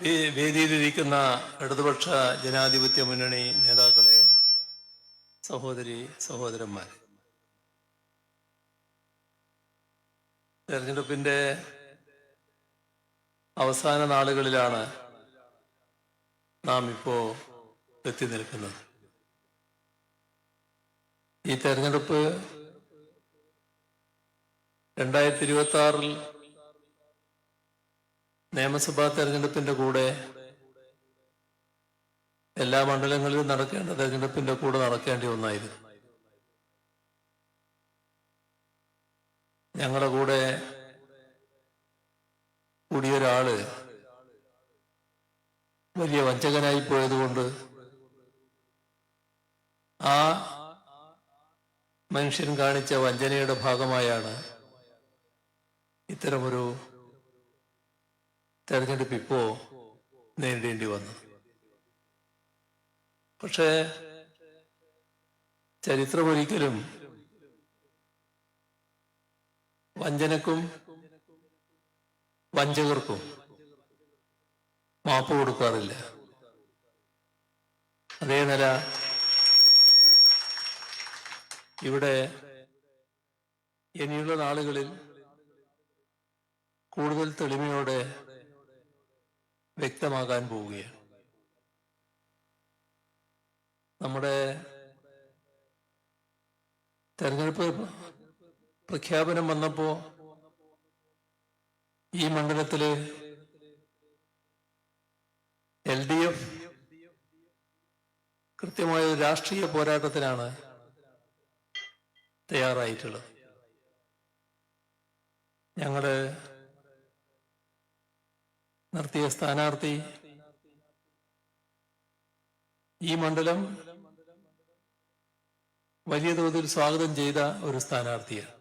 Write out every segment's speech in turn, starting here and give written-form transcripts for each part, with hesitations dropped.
വേദിയിലിരിക്കുന്ന ഇടതുപക്ഷ ജനാധിപത്യ മുന്നണി നേതാക്കളെ, സഹോദരി സഹോദരന്മാർ, തെരഞ്ഞെടുപ്പിന്റെ അവസാന നാളുകളിലാണ് നാം ഇപ്പോൾ എത്തി നിൽക്കുന്നത്. ഈ തെരഞ്ഞെടുപ്പ് 2026 നിയമസഭാ തെരഞ്ഞെടുപ്പിന്റെ കൂടെ എല്ലാ മണ്ഡലങ്ങളിലും നടക്കേണ്ട തെരഞ്ഞെടുപ്പിന്റെ കൂടെ നടക്കേണ്ട ഒന്നായിരുന്നു. ഞങ്ങളുടെ കൂടെ കൂടിയൊരാള് വലിയ വഞ്ചകനായി പോയതുകൊണ്ട് ആ മനുഷ്യൻ കാണിച്ച വഞ്ചനയുടെ ഭാഗമായാണ് ഇത്തരമൊരു തെരഞ്ഞെടുപ്പ് ഇപ്പോ നേരിടേണ്ടി വന്നു. പക്ഷേ ചരിത്രമൊരിക്കലും വഞ്ചനക്കും വഞ്ചകർക്കും മാപ്പ് കൊടുക്കാറില്ല. അതേ നില ഇവിടെ ഇനിയുള്ള നാളുകളിൽ കൂടുതൽ തെളിമയോടെ വ്യക്തമാകാൻ പോവുകയാണ്. നമ്മുടെ തെരഞ്ഞെടുപ്പ് പ്രഖ്യാപനം വന്നപ്പോ ഈ മണ്ഡലത്തില് LDF കൃത്യമായ ഒരു രാഷ്ട്രീയ പോരാട്ടത്തിനാണ് തയ്യാറായിട്ടുള്ളത്. ഞങ്ങള് നിർത്തിയ സ്ഥാനാർത്ഥി ഈ മണ്ഡലം വലിയ തോതിൽ സ്വാഗതം ചെയ്ത ഒരു സ്ഥാനാർത്ഥിയാണ്.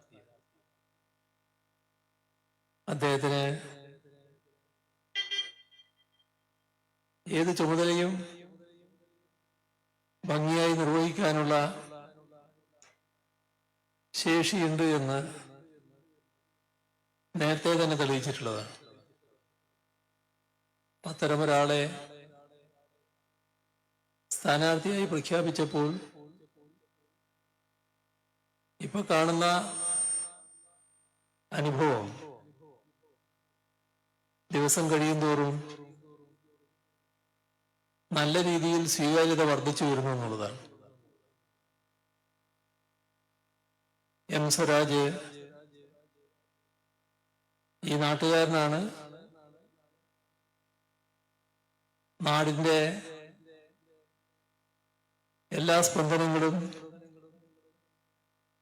അദ്ദേഹത്തിന് ഏത് ചുമതലയും ഭംഗിയായി നിർവഹിക്കാനുള്ള ശേഷിയുണ്ട് എന്ന് നേരത്തെ തന്നെ തെളിയിച്ചിട്ടുള്ളതാണ്. അത്തരമൊരാളെ സ്ഥാനാർത്ഥിയായി പ്രഖ്യാപിച്ചപ്പോൾ ഇപ്പൊ കാണുന്ന അനുഭവം ദിവസം കഴിയുന്തോറും നല്ല രീതിയിൽ സ്വീകാര്യത വർദ്ധിച്ചു വരുന്നു എന്നുള്ളതാണ്. M. സ്വരാജ് ഈ നാട്ടുകാരനാണ്. നാടിന്റെ എല്ലാ സ്പന്ദനങ്ങളും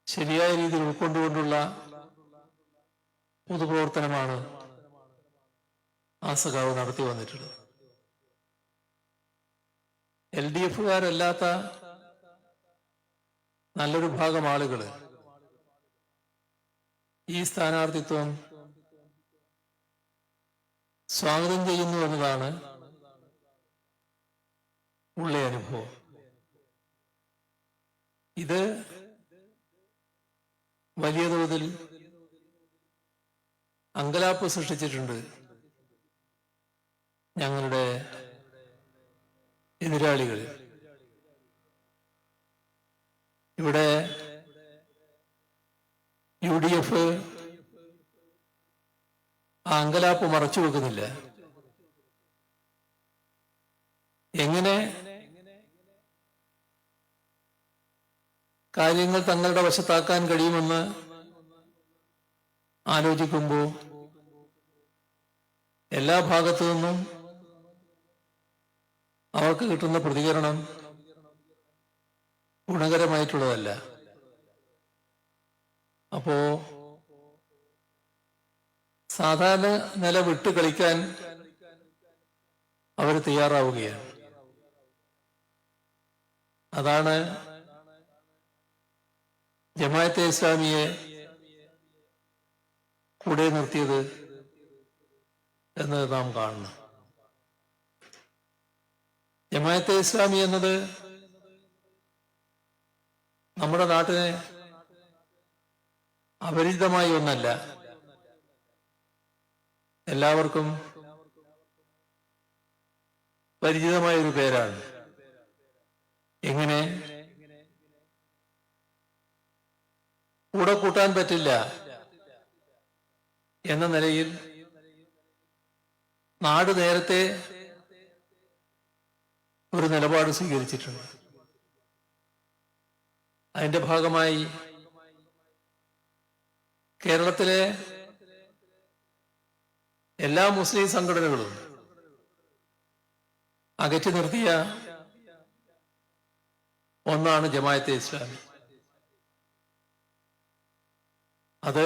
ശരിയായ രീതിയിൽ ഉൾക്കൊണ്ടുകൊണ്ടുള്ള പൊതുപ്രവർത്തനമാണ് ആ സഖാവ് നടത്തി വന്നിട്ടുള്ളത്. LDF-കാരല്ലാത്ത നല്ലൊരു ഭാഗം ആളുകള് ഈ സ്ഥാനാർത്ഥിത്വം സ്വാഗതം ചെയ്യുന്നു എന്നതാണ് ഉള്ള അനുഭവം. ഇത് വലിയ തോതിൽ അങ്കലാപ്പ് സൃഷ്ടിച്ചിട്ടുണ്ട് ഞങ്ങളുടെ എതിരാളികളിൽ. ഇവിടെ UDF ആ അങ്കലാപ്പ് മറച്ചു വെക്കുന്നില്ല. എങ്ങനെ കാര്യങ്ങൾ തങ്ങളുടെ വശത്താക്കാൻ കഴിയുമെന്ന് ആലോചിക്കുമ്പോൾ എല്ലാ ഭാഗത്തു നിന്നും അവർക്ക് കിട്ടുന്ന പ്രതികരണം ഗുണകരമായിട്ടുള്ളതല്ല. അപ്പോ സാധാരണ നില വിട്ട് കളിക്കാൻ അവർ തയ്യാറാവുകയാണ്. അതാണ് ജമാഅത്തെ ഇസ്ലാമിയെ കൂടെ നിർത്തിയത് എന്നത് നാം കാണണം. ജമാഅത്തെ ഇസ്ലാമി എന്നത് നമ്മുടെ നാട്ടിനെ അപരിചിതമായ ഒന്നല്ല. എല്ലാവർക്കും പരിചിതമായ ഒരു പേരാണ്. എങ്ങനെ കൂടെ കൂട്ടാൻ പറ്റില്ല എന്ന നിലയിൽ നാട് നേരത്തെ ഒരു നിലപാട് സ്വീകരിച്ചിട്ടുണ്ട്. അതിന്റെ ഭാഗമായി കേരളത്തിലെ എല്ലാ മുസ്ലിം സംഘടനകളും അകറ്റി നിർത്തിയ ഒന്നാണ് ജമാഅത്തെ ഇസ്ലാമി. അത്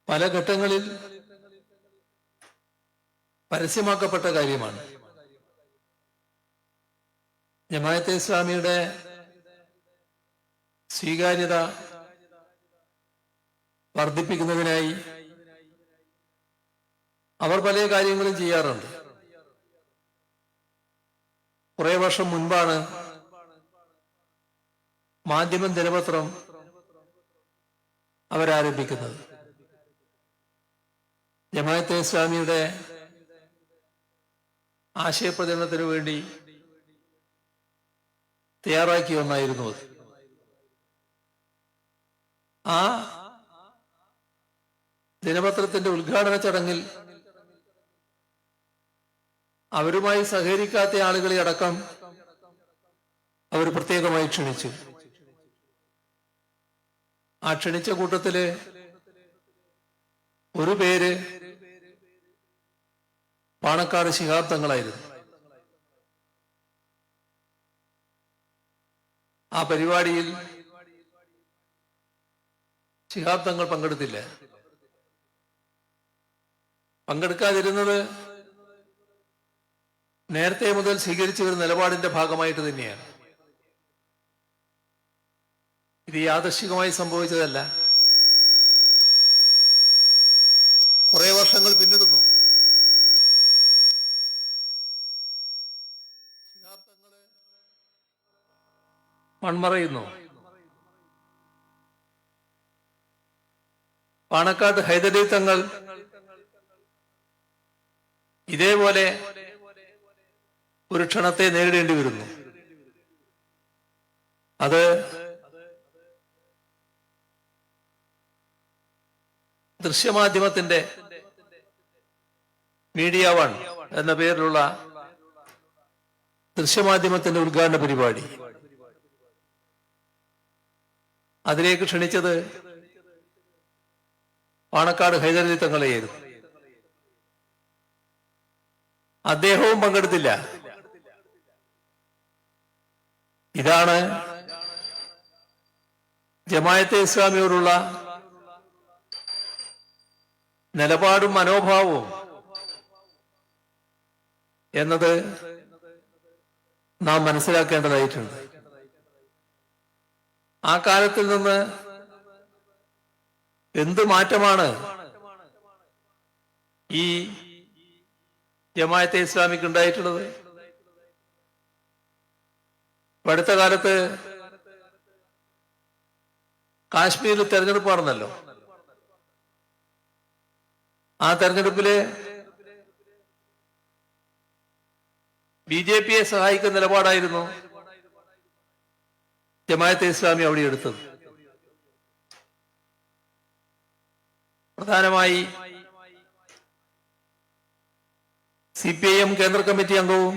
പല ഘട്ടങ്ങളിൽ പരസ്യമാക്കപ്പെട്ട കാര്യമാണ്. ജമാഅത്തെ ഇസ്ലാമിയുടെ സ്വീകാര്യത വർദ്ധിപ്പിക്കുന്നതിനായി അവർ പല കാര്യങ്ങളും ചെയ്യാറുണ്ട്. കുറെ വർഷം മുൻപാണ് മാധ്യമം ദിനപത്രം അവരാരംഭിക്കുന്നത്. ജമാഅത്തെ ഇസ്ലാമിയുടെ ആശയപ്രചരണത്തിനു വേണ്ടി തയ്യാറാക്കിയ ഒന്നായിരുന്നു അത്. ആ ദിനപത്രത്തിന്റെ ഉദ്ഘാടന ചടങ്ങിൽ അവരുമായി സഹകരിക്കാത്ത ആളുകളെ അടക്കം അവർ പ്രത്യേകമായി ക്ഷണിച്ചു. ആ ക്ഷണിച്ച കൂട്ടത്തില് ഒരു പേര് പാണക്കാട് ശിഹാബ് തങ്ങളായിരുന്നു. ആ പരിപാടിയിൽ ശിഹാബ് തങ്ങൾ പങ്കെടുത്തില്ല. പങ്കെടുക്കാതിരുന്നത് നേരത്തെ മുതൽ സ്വീകരിച്ച ഒരു നിലപാടിന്റെ ഭാഗമായിട്ട് തന്നെയാണ്. ഇത് യാദൃശ്ചികമായി സംഭവിച്ചതല്ല. കുറെ വർഷങ്ങൾ പിന്നിടുന്നു. മൺമറയുന്നു. പാണക്കാട് ഹൈദരലി തങ്ങൾ ഇതേപോലെ ഒരു ക്ഷണത്തെ നേരിടേണ്ടി വരുന്നു. അത് ദൃശ്യമാധ്യമത്തിന്റെ മീഡിയ വൺ എന്ന പേരിലുള്ള ദൃശ്യമാധ്യമത്തിന്റെ ഉദ്ഘാടന പരിപാടി. അതിലേക്ക് ക്ഷണിച്ചത് പാണക്കാട് ഹൈദരലി തങ്ങളെയായിരുന്നു. അദ്ദേഹവും പങ്കെടുത്തില്ല. ഇതാണ് ജമാഅത്തെ ഇസ്ലാമിയോടുള്ള നിലപാടും മനോഭാവവും എന്നത് നാം മനസ്സിലാക്കേണ്ടതായിട്ടുണ്ട്. ആ കാലത്തിൽ നിന്ന് എന്ത് മാറ്റമാണ് ഈ ജമാഅത്തെ ഇസ്ലാമിക്ക് ഉണ്ടായിട്ടുള്ളത്? അടുത്ത കാലത്ത് കാശ്മീരിൽ തെരഞ്ഞെടുപ്പ് നടന്നല്ലോ. ആ തെരഞ്ഞെടുപ്പില് BJP-യെ സഹായിക്കുന്ന നിലപാടായിരുന്നു ജമാഅത്തെ ഇസ്ലാമി അവിടെ എടുത്തത്. പ്രധാനമായി CPIM കേന്ദ്ര കമ്മിറ്റി അംഗവും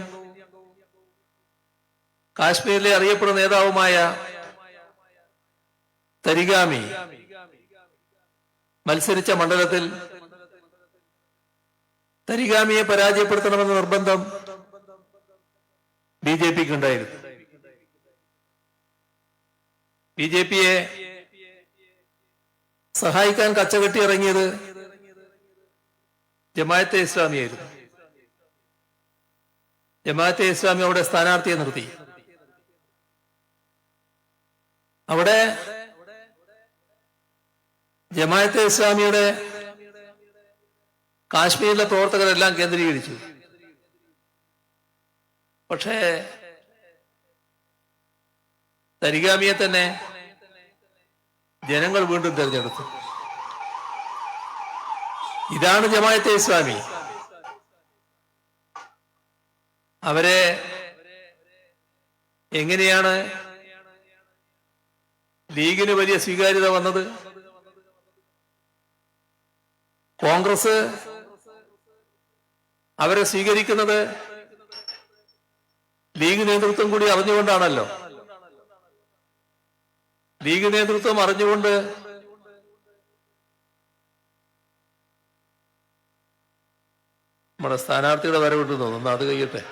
കാശ്മീരിലെ അറിയപ്പെടുന്ന നേതാവുമായ തരിഗാമി മത്സരിച്ച മണ്ഡലത്തിൽ തരിഗാമിയെ പരാജയപ്പെടുത്തണമെന്ന നിർബന്ധം BJP-ക്ക് ഉണ്ടായിരുന്നു. BJP-യെ സഹായിക്കാൻ കച്ചകെട്ടി ഇറങ്ങിയത് ജമാഅത്തെ ഇസ്ലാമിയായിരുന്നു. ജമാഅത്തെ ഇസ്ലാമി അവിടെ സ്ഥാനാർത്ഥിയെ നിർത്തി. അവിടെ ജമാഅത്തെ ഇസ്ലാമിയുടെ കാശ്മീരിലെ പ്രവർത്തകരെല്ലാം കേന്ദ്രീകരിച്ചു. പക്ഷേ തരിഗാമിയെ തന്നെ ജനങ്ങൾ വീണ്ടും തെരഞ്ഞെടുത്തു. ഇതാണ് ജമാഅത്തെ ഇസ്ലാമി. അവരെ എങ്ങനെയാണ് ലീഗിന് വലിയ സ്വീകാര്യത വന്നത്? കോൺഗ്രസ് അവരെ സ്വീകരിക്കുന്നത് ലീഗ് നേതൃത്വം കൂടി അറിഞ്ഞുകൊണ്ടാണല്ലോ. ലീഗ് നേതൃത്വം അറിഞ്ഞുകൊണ്ട് നമ്മുടെ സ്ഥാനാർത്ഥിയുടെ വരവിട്ട് തോന്നുന്നു. അത് കഴിയട്ടെ.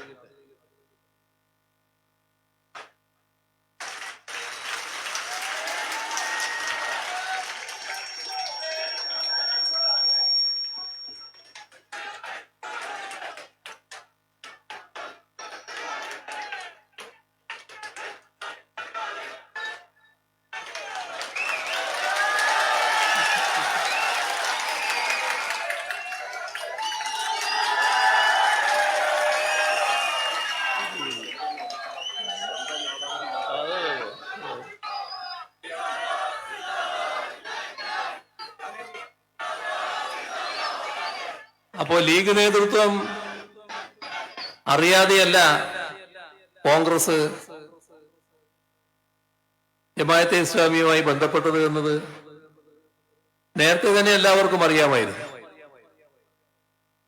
അപ്പോ ലീഗ് നേതൃത്വം അറിയാതെയല്ല കോൺഗ്രസ് ജമാഅത്തെ ഇസ്ലാമിയുമായി ബന്ധപ്പെട്ടത് എന്നത് നേരത്തെ തന്നെ എല്ലാവർക്കും അറിയാമായിരുന്നു.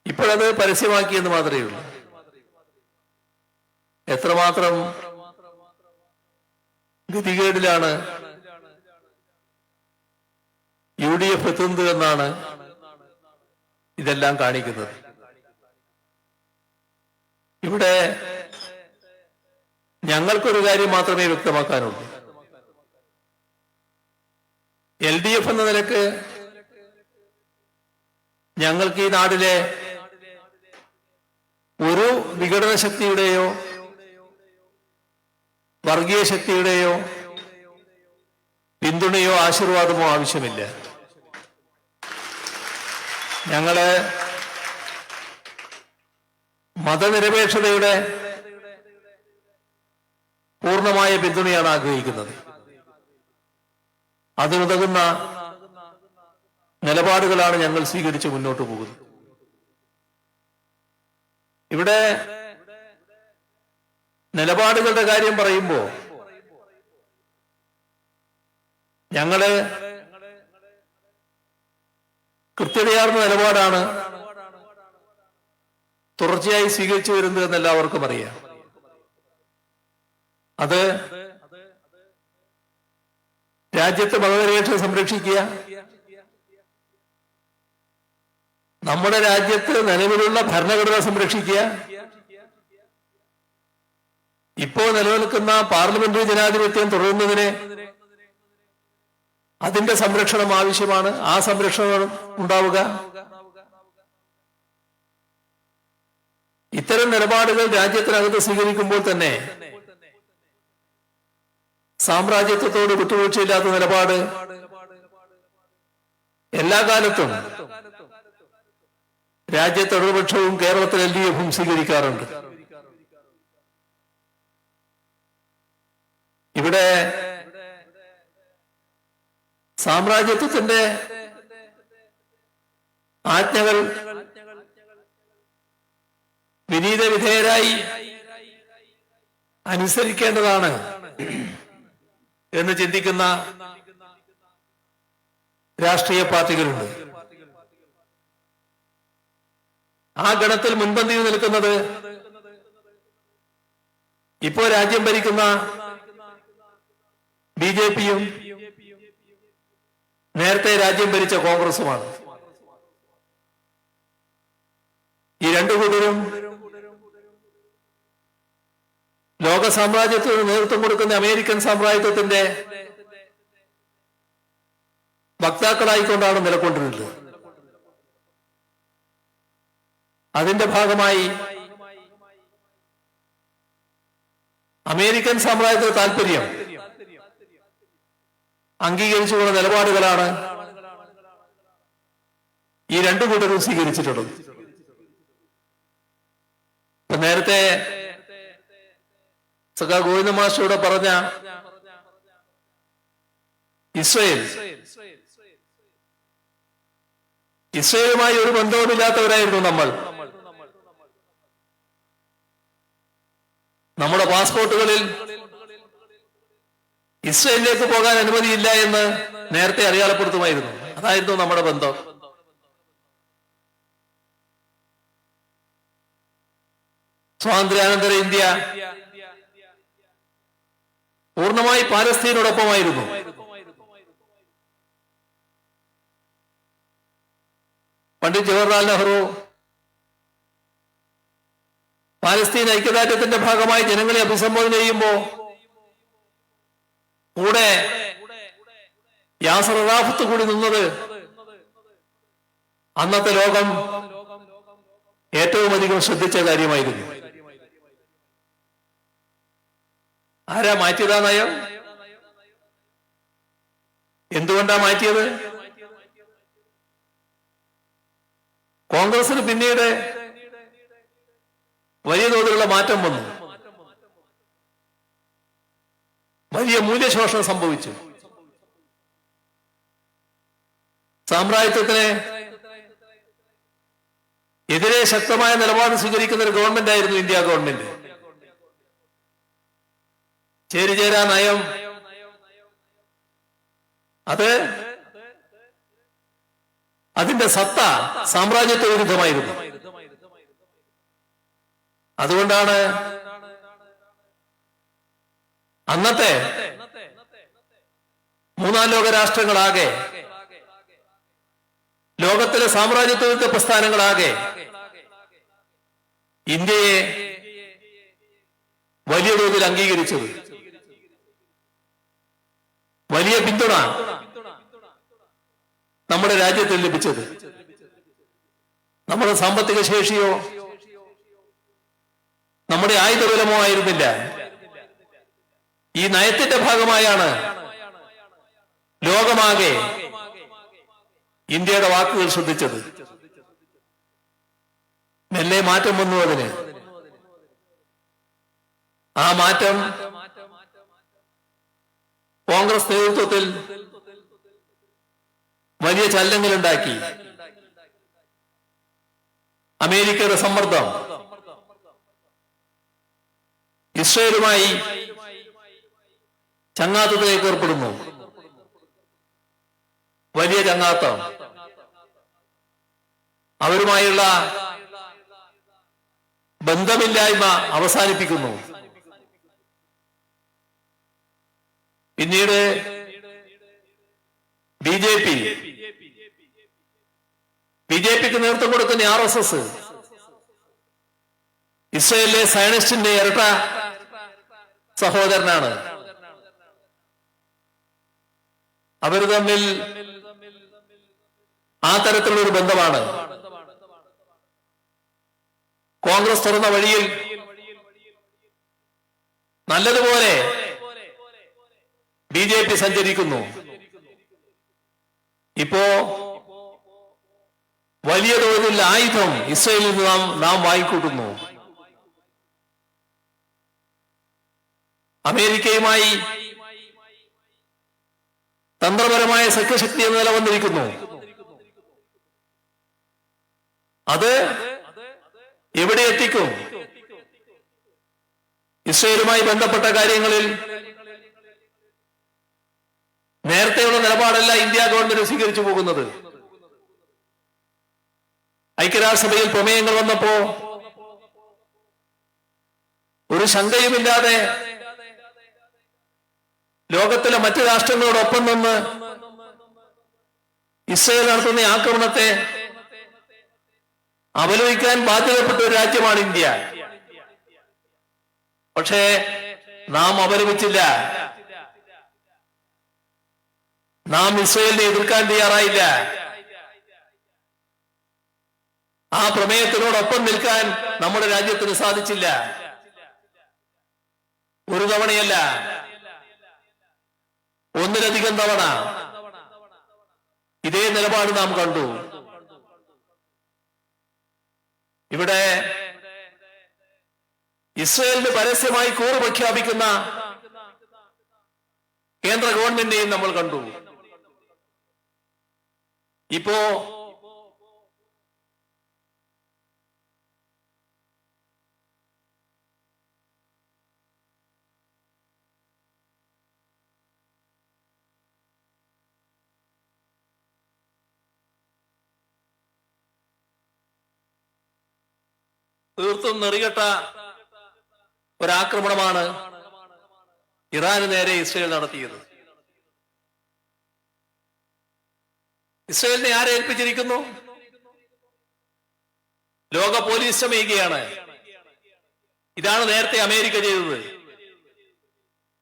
ഇപ്പോഴത് പരസ്യമാക്കിയെന്ന് മാത്രമേ ഉള്ളൂ. എത്രമാത്രം ഗതികേടിലാണ് UDF എത്തുന്നത് എന്നാണ് ഇതെല്ലാം കാണിക്കുന്നത്. ഇവിടെ ഞങ്ങൾക്കൊരു കാര്യം മാത്രമേ വ്യക്തമാക്കാനുള്ളൂ. LDF എന്ന നിലക്ക് ഞങ്ങൾക്ക് ഈ നാടിലെ ഒരു വിഘടന ശക്തിയുടെയോ വർഗീയ ശക്തിയുടെയോ പിന്തുണയോ ആശീർവാദമോ ആവശ്യമില്ല. ഞങ്ങള് മതനിരപേക്ഷതയുടെ പൂർണ്ണമായ പിന്തുണയാണ് ആഗ്രഹിക്കുന്നത്. അതിനുതകുന്ന നിലപാടുകളാണ് ഞങ്ങൾ സ്വീകരിച്ച് മുന്നോട്ട് പോകുന്നത്. ഇവിടെ നിലപാടുകളുടെ കാര്യം പറയുമ്പോൾ ഞങ്ങള് കൃത്യതയാർന്ന നിലപാടാണ് തുടർച്ചയായി സ്വീകരിച്ചു വരുന്നത് എന്ന് എല്ലാവർക്കും അറിയാം. അത് രാജ്യത്തെ മതനിരപേക്ഷത സംരക്ഷിക്കുക, നമ്മുടെ രാജ്യത്ത് നിലവിലുള്ള ഭരണഘടന സംരക്ഷിക്കുക, ഇപ്പോൾ നിലനിൽക്കുന്ന പാർലമെന്ററി ജനാധിപത്യം തുടരുന്നതിന് അതിന്റെ സംരക്ഷണം ആവശ്യമാണ്. ആ സംരക്ഷണം ഉണ്ടാവുക. ഇത്തരം നിലപാടുകൾ രാജ്യത്തിനകത്ത് സ്വീകരിക്കുമ്പോൾ തന്നെ സാമ്രാജ്യത്വത്തോട് വിട്ടുവീഴ്ചയില്ലാത്ത നിലപാട് എല്ലാ കാലത്തും രാജ്യത്ത് ഇടതുപക്ഷവും കേരളത്തിൽ LDF-ഉം സ്വീകരിക്കാറുണ്ട്. ഇവിടെ സാമ്രാജ്യത്വത്തിന്റെ ആജ്ഞകൾ വിനീത വിധേയരായി അനുസരിക്കേണ്ടതാണ് എന്ന് ചിന്തിക്കുന്ന രാഷ്ട്രീയ പാർട്ടികളുണ്ട്. ആ ഗണത്തിൽ മുൻപന്തിയിൽ നിൽക്കുന്നത് ഇപ്പോ രാജ്യം ഭരിക്കുന്ന BJP-യും നേരത്തെ രാജ്യം ഭരിച്ച കോൺഗ്രസുമാണ്. ഈ രണ്ടു കൂട്ടരും ലോക സാമ്രാജ്യത്തിന് നേതൃത്വം കൊടുക്കുന്ന അമേരിക്കൻ സാമ്രാജ്യത്വത്തിന്റെ വക്താക്കളായിക്കൊണ്ടാണ് നിലകൊണ്ടിരുന്നത്. അതിന്റെ ഭാഗമായി അമേരിക്കൻ സാമ്രാജ്യത്തിന്റെ താല്പര്യം അംഗീകരിച്ചുകൊണ്ട നിലപാടുകളാണ് ഈ രണ്ടു കൂട്ടരും സ്വീകരിച്ചിട്ടുള്ളത്. ഇപ്പൊ നേരത്തെ സഖാ ഗോവിന്ദ മാസ്റ്ററുടെ പറഞ്ഞ ഇസ്രയേലുമായി ഒരു ബന്ധവുമില്ലാത്തവരായിരുന്നു നമ്മൾ. നമ്മുടെ പാസ്പോർട്ടുകളിൽ ഇസ്രയേലിലേക്ക് പോകാൻ അനുമതിയില്ല എന്ന് നേരത്തെ അടയാളപ്പെടുത്തുമായിരുന്നു. അതായിരുന്നു നമ്മുടെ ബന്ധം. സ്വാതന്ത്ര്യാനന്തര ഇന്ത്യ പൂർണ്ണമായി പാലസ്തീനോടൊപ്പമായിരുന്നു. പണ്ഡിറ്റ് ജവഹർലാൽ നെഹ്റു പാലസ്തീൻ ഐക്യദാർഢ്യത്തിന്റെ ഭാഗമായി ജനങ്ങളെ അഭിസംബോധന ചെയ്യുമ്പോൾ കൂടെ യാസർ അറാഫത്ത് കൂടി നിന്നത് അന്നത്തെ ലോകം ഏറ്റവും അധികം ശ്രദ്ധിച്ച കാര്യമായിരുന്നു. ആരാ മാറ്റിയതാ നയം? എന്തുകൊണ്ടാ മാറ്റിയത്? കോൺഗ്രസിന് പിന്നീട് വലിയ തോതിലുള്ള മാറ്റം വന്നു. വലിയ മൂല്യശോഷണം സംഭവിച്ചു. സാമ്രാജ്യത്വത്തിന് എതിരെ ശക്തമായ നിലപാട് സ്വീകരിക്കുന്ന ഒരു ഗവൺമെന്റ് ആയിരുന്നു ഇന്ത്യ ഗവൺമെന്റ്. ചേരിചേരാ നയം അത് അതിന്റെ സത്ത സാമ്രാജ്യത്വ വിരുദ്ധമായിരുന്നു. അതുകൊണ്ടാണ് അന്നത്തെ മൂന്നാം ലോക രാഷ്ട്രങ്ങളാകെ, ലോകത്തിലെ സാമ്രാജ്യത്വ വിരുദ്ധ പ്രസ്ഥാനങ്ങളാകെ ഇന്ത്യയെ വലിയ തോതിൽ അംഗീകരിച്ചത്. വലിയ പിന്തുണ നമ്മുടെ രാജ്യത്തിൽ ലഭിച്ചത്. നമ്മുടെ സാമ്പത്തിക ശേഷിയോ നമ്മുടെ ആയുധബലമോ ആയിരുന്നില്ല. ഈ നയത്തിന്റെ ഭാഗമായാണ് ലോകമാകെ ഇന്ത്യയുടെ വാക്കുകൾ ശ്രദ്ധിച്ചത്. മെല്ലെ മാറ്റം വന്നു. അതിന് ആ മാറ്റം കോൺഗ്രസ് നേതൃത്വത്തിൽ വലിയ ചലനങ്ങളുണ്ടാക്കി. അമേരിക്കയുടെ സമ്മർദ്ദം, ഇസ്രയേലുമായി ചങ്ങാത്തത്തിലേക്ക് ഏർപ്പെടുന്നു. വലിയ ചങ്ങാത്തം, അവരുമായുള്ള ബന്ധമില്ലായ്മ അവസാനിപ്പിക്കുന്നു. പിന്നീട് ബിജെപിക്ക് നേതൃത്വം കൊടുക്കുന്ന RSS ഇസ്രയേലിലെ സയനിസ്റ്റിന്റെ ഇരട്ട സഹോദരനാണ്. അവർ തമ്മിൽ ആ തരത്തിലുള്ള ഒരു ബന്ധമാണ്. കോൺഗ്രസ് തുറന്ന വഴിയിൽ നല്ലതുപോലെ ബിജെപി സഞ്ചരിക്കുന്നു. ഇപ്പോ വലിയ തോതിൽ ആയുധം ഇസ്രയേലിൽ നിന്ന് നാം വാങ്ങിക്കൂട്ടുന്നു. അമേരിക്കയുമായി തന്ത്രപരമായ സഖ്യശക്തി എന്ന നില വന്നിരിക്കുന്നു. അത് എവിടെ എത്തിക്കും? ഇസ്രയേലുമായി ബന്ധപ്പെട്ട കാര്യങ്ങളിൽ നേരത്തെയുള്ള നിലപാടല്ല ഇന്ത്യ ഗവൺമെന്റ് സ്വീകരിച്ചു പോകുന്നത്. ഐക്യരാഷ്ട്രസഭയിൽ പ്രമേയങ്ങൾ വന്നപ്പോ ഒരു ശങ്കയുമില്ലാതെ ലോകത്തിലെ മറ്റു രാഷ്ട്രങ്ങളോടൊപ്പം നിന്ന് ഇസ്രയേൽ നടത്തുന്ന ആക്രമണത്തെ അപലപിക്കാൻ ബാധ്യതപ്പെട്ട ഒരു രാജ്യമാണ് ഇന്ത്യ. പക്ഷേ നാം അപലപിച്ചില്ല. നാം ഇസ്രയേലിനെ എതിർക്കാൻ തയ്യാറായില്ല. ആ പ്രമേയത്തിനോടൊപ്പം നിൽക്കാൻ നമ്മുടെ രാജ്യത്തിന് സാധിച്ചില്ല. ഒരു തവണയല്ല, ഒന്നിലധികം തവണ ഇതേ നിലപാട് നാം കണ്ടു. ഇവിടെ ഇസ്രയേലിന് പരസ്യമായി കൂറ് പ്രഖ്യാപിക്കുന്ന കേന്ദ്ര ഗവൺമെന്റിനെയും നമ്മൾ കണ്ടു. ഇപ്പോ തീർത്തും നെറികെട്ട ഒരാക്രമണമാണ് ഇറാന് നേരെ ഇസ്രയേൽ നടത്തിയത്. ഇസ്രയേലിനെ ആരെ ഏൽപ്പിച്ചിരിക്കുന്നു? ലോക പോലീസ് ചമയുകയാണ്. ഇതാണ് നേരത്തെ അമേരിക്ക ചെയ്തത്.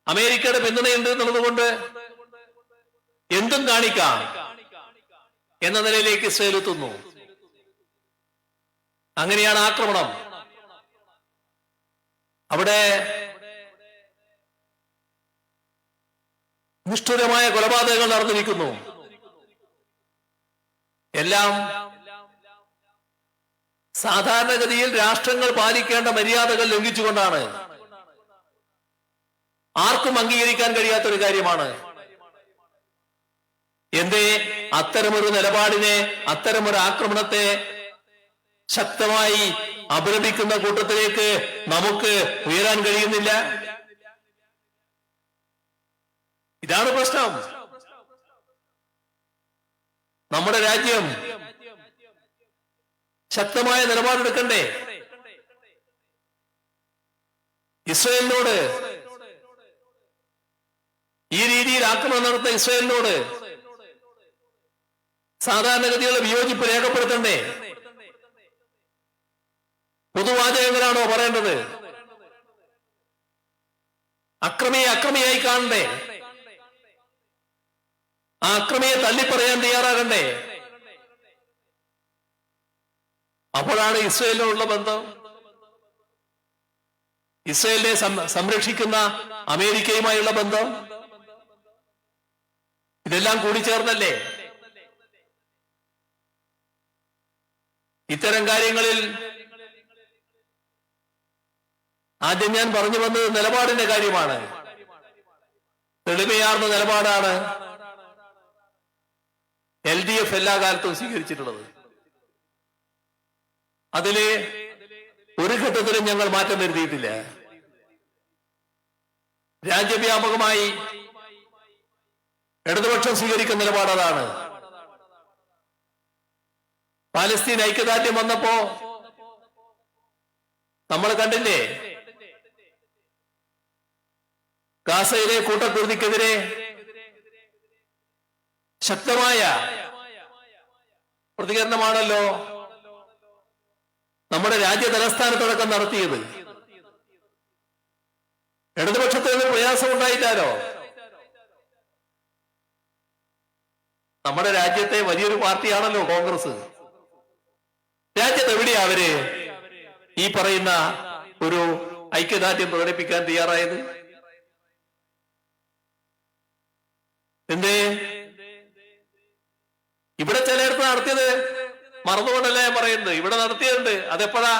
അമേരിക്കയുടെ പിന്തുണയുണ്ട് എന്നുള്ളതുകൊണ്ട് എന്തും കാണിക്കാം എന്ന നിലയിലേക്ക് ഇസ്രയേൽ എത്തുന്നു. അങ്ങനെയാണ് ആക്രമണം. അവിടെ നിഷ്ഠുരമായ കൊലപാതകങ്ങൾ നടന്നിരിക്കുന്നു. എല്ലാം സാധാരണഗതിയിൽ രാഷ്ട്രങ്ങൾ പാലിക്കേണ്ട മര്യാദകൾ ലംഘിച്ചുകൊണ്ടാണ്. ആർക്കും അംഗീകരിക്കാൻ കഴിയാത്തൊരു കാര്യമാണ്. എന്തേ അത്തരമൊരു നിലപാടിനെ, അത്തരമൊരു ആക്രമണത്തെ ശക്തമായി അപലപിക്കുന്ന കൂട്ടത്തിലേക്ക് നമുക്ക് ഉയരാൻ കഴിയുന്നില്ല? ഇതാണ് പ്രശ്നം. നമ്മുടെ രാജ്യം ശക്തമായ നിലപാടെടുക്കണ്ടേ? ഇസ്രയേലിനോട്, ഈ രീതിയിൽ ആക്രമണം നടത്തുന്ന ഇസ്രയേലിനോട് സാധാരണഗതിയുള്ള വിയോജിപ്പ് രേഖപ്പെടുത്തണ്ടേ? പൊതുവാചകങ്ങളാണോ പറയേണ്ടത്? അക്രമിയെ അക്രമിയായി കാണണ്ടേ? ആ അക്രമിയെ തള്ളിപ്പറയാൻ തയ്യാറാകണ്ടേ? അപ്പോഴാണ് ഇസ്രയേലിനോടുള്ള ബന്ധം, ഇസ്രയേലിനെ സംരക്ഷിക്കുന്ന അമേരിക്കയുമായുള്ള ബന്ധം, ഇതെല്ലാം കൂടിച്ചേർന്നല്ലേ ഇത്തരം കാര്യങ്ങളിൽ. ആദ്യം ഞാൻ പറഞ്ഞു വന്നത് നിലപാടിന്റെ കാര്യമാണ്. തെളിമയാർന്ന നിലപാടാണ് LDF എല്ലാ കാലത്തും സ്വീകരിച്ചിട്ടുള്ളത്. അതില് ഒരു ഘട്ടത്തിലും ഞങ്ങൾ മാറ്റം വരുത്തിയിട്ടില്ല. രാജ്യവ്യാപകമായി ഇടതുപക്ഷം സ്വീകരിക്കുന്ന നിലപാട് അതാണ്. പാലസ്തീൻ ഐക്യദാർഢ്യം വന്നപ്പോ നമ്മൾ കണ്ടില്ലേ, ഗാസയിലെ കൂട്ടക്കുരുതിക്കെതിരെ ശക്തമായ പ്രതികരണമാണല്ലോ നമ്മുടെ രാജ്യ തലസ്ഥാനത്തടക്കം നടത്തിയത്. ഇടതുപക്ഷത്തിന് പ്രയാസം ഉണ്ടായിട്ടാലോ? നമ്മുടെ രാജ്യത്തെ വലിയൊരു പാർട്ടിയാണല്ലോ കോൺഗ്രസ്. രാജ്യത്ത് എവിടെയാ അവര് ഈ പറയുന്ന ഒരു ഐക്യദാർഢ്യം പ്രകടിപ്പിക്കാൻ തയ്യാറായത്? എന്തേ? ഇവിടെ ചിലയിടത്ത് നടത്തിയത് മറന്നുകൊണ്ടല്ല ഞാൻ പറയുന്നത്. ഇവിടെ നടത്തിയതുണ്ട്. അതെപ്പോഴാ?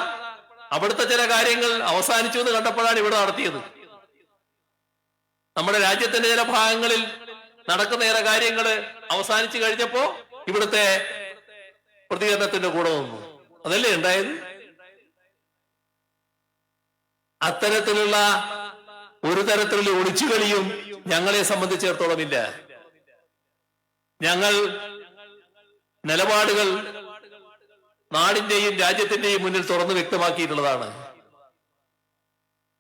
അവിടുത്തെ ചില കാര്യങ്ങൾ അവസാനിച്ചു എന്ന് കണ്ടപ്പോഴാണ് ഇവിടെ നടത്തിയത്. നമ്മുടെ രാജ്യത്തിന്റെ ചില ഭാഗങ്ങളിൽ നടക്കുന്ന ഏറെ കാര്യങ്ങൾ അവസാനിച്ചു കഴിഞ്ഞപ്പോ ഇവിടുത്തെ പ്രതികരണത്തിന്റെ കൂടെ വന്നു. അതല്ലേ ഉണ്ടായത്? അത്തരത്തിലുള്ള ഒരു തരത്തിലുള്ള ഒളിച്ചുകളിയും ഞങ്ങളെ സംബന്ധിച്ചിടത്തോളം ഇല്ല. ഞങ്ങൾ നിലപാടുകൾ നാടിന്റെയും രാജ്യത്തിന്റെയും മുന്നിൽ തുറന്നു വ്യക്തമാക്കിയിട്ടുള്ളതാണ്.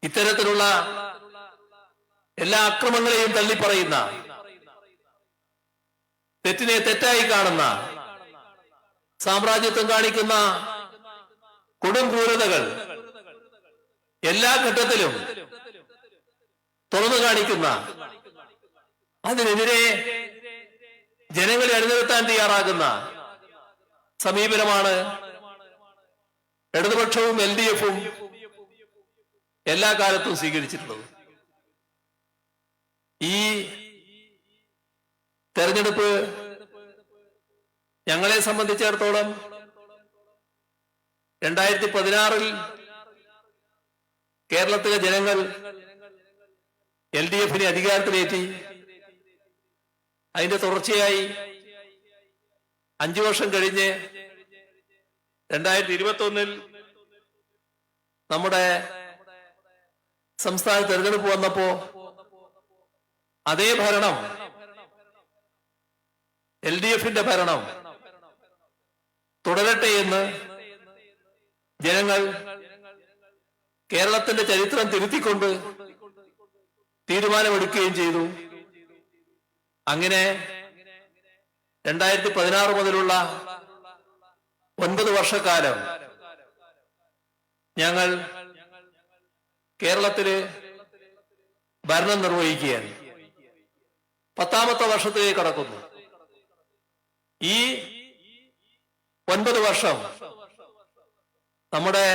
ഇത്തരത്തിലുള്ള എല്ലാ അക്രമങ്ങളെയും തള്ളിപ്പറയുന്ന, തെറ്റിനെ തെറ്റായി കാണുന്ന, സാമ്രാജ്യത്വം കാണിക്കുന്ന കൊടും ക്രൂരതകൾ എല്ലാ ഘട്ടത്തിലും തുറന്നു കാണിക്കുന്ന, അതിനെതിരെ ജനങ്ങളെ അണിനിരത്താൻ തയ്യാറാകുന്ന സമീപനമാണ് ഇടതുപക്ഷവും LDF-ഉം എല്ലാ കാലത്തും സ്വീകരിച്ചിട്ടുള്ളത്. ഈ തെരഞ്ഞെടുപ്പ് ഞങ്ങളെ സംബന്ധിച്ചിടത്തോളം 2016 കേരളത്തിലെ ജനങ്ങൾ LDF-നെ അധികാരത്തിലേറ്റി. അതിന്റെ തുടർച്ചയായി 5 വർഷം കഴിഞ്ഞ് 2021 നമ്മുടെ സംസ്ഥാന തെരഞ്ഞെടുപ്പ് വന്നപ്പോ അതേ ഭരണം, LDF-ന്റെ ഭരണം തുടരട്ടെ എന്ന് ജനങ്ങൾ കേരളത്തിന്റെ ചരിത്രം തിരുത്തിക്കൊണ്ട് തീരുമാനമെടുക്കുകയും ചെയ്തു. അങ്ങനെ 2016 മുതലുള്ള 9 വർഷക്കാലം ഞങ്ങൾ കേരളത്തില് ഭരണം നിർവഹിക്കുകയാണ്. 10ാമത്തെ വർഷത്തിലേക്ക് കടക്കുന്നു. ഈ 9 വർഷം നമ്മുടെ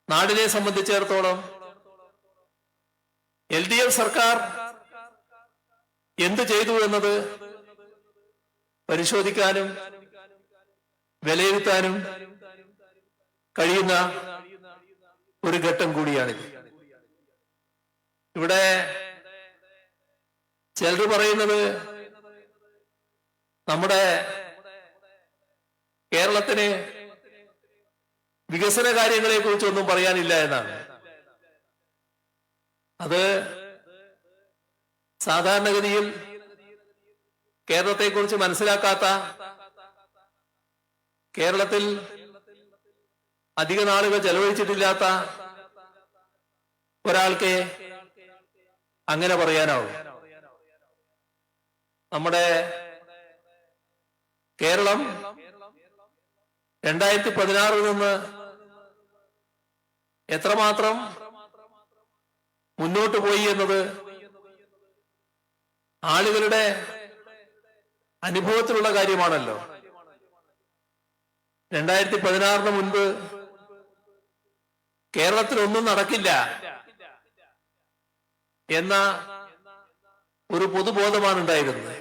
നാടിനെ സംബന്ധിച്ചിടത്തോളം LDF സർക്കാർ എന്ത് ചെയ്തു എന്നത് പരിശോധിക്കാനും വിലയിരുത്താനും കഴിയുന്ന ഒരു ഘട്ടം കൂടിയാണിത്. ഇവിടെ ചിലർ പറയുന്നത് നമ്മുടെ കേരളത്തിന് വികസന കാര്യങ്ങളെ കുറിച്ചൊന്നും പറയാനില്ല എന്നാണ്. അത് സാധാരണഗതിയിൽ കേരളത്തെക്കുറിച്ച് മനസ്സിലാക്കാത്ത, കേരളത്തിൽ അധിക നാളുകൾ ചെലവഴിച്ചിട്ടില്ലാത്ത ഒരാൾക്ക് അങ്ങനെ പറയാനാവും. നമ്മുടെ കേരളം 2016 നിന്ന് എത്രമാത്രം മുന്നോട്ട് പോയി എന്നത് ആളുകളുടെ അനുഭവത്തിലുള്ള കാര്യമാണല്ലോ. 2016 മുൻപ് കേരളത്തിലൊന്നും നടക്കില്ല എന്ന ഒരു പൊതുബോധമാണ് ഉണ്ടായിരുന്നത്.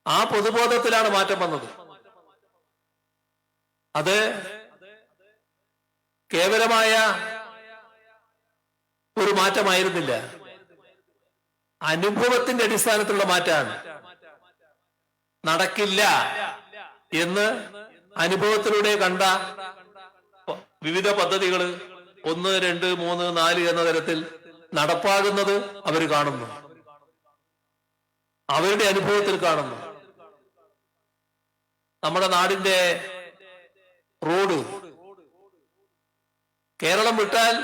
ആ പൊതുബോധത്തിലാണ് മാറ്റം വന്നത്. അത് കേവലമായ ഒരു മാറ്റമായിരുന്നില്ല, അനുഭവത്തിന്റെ അടിസ്ഥാനത്തിലുള്ള മാറ്റമാണ്. നടക്കില്ല എന്ന് അനുഭവത്തിലൂടെ കണ്ട വിവിധ പദ്ധതികൾ 1, 2, 3, 4 എന്ന തരത്തിൽ നടപ്പാകുന്നത് അവർ കാണുന്നു, അവരുടെ അനുഭവത്തിൽ കാണുന്നു. നമ്മുടെ നാടിന്റെ റോഡ്, കേരളം വിട്ടാൽ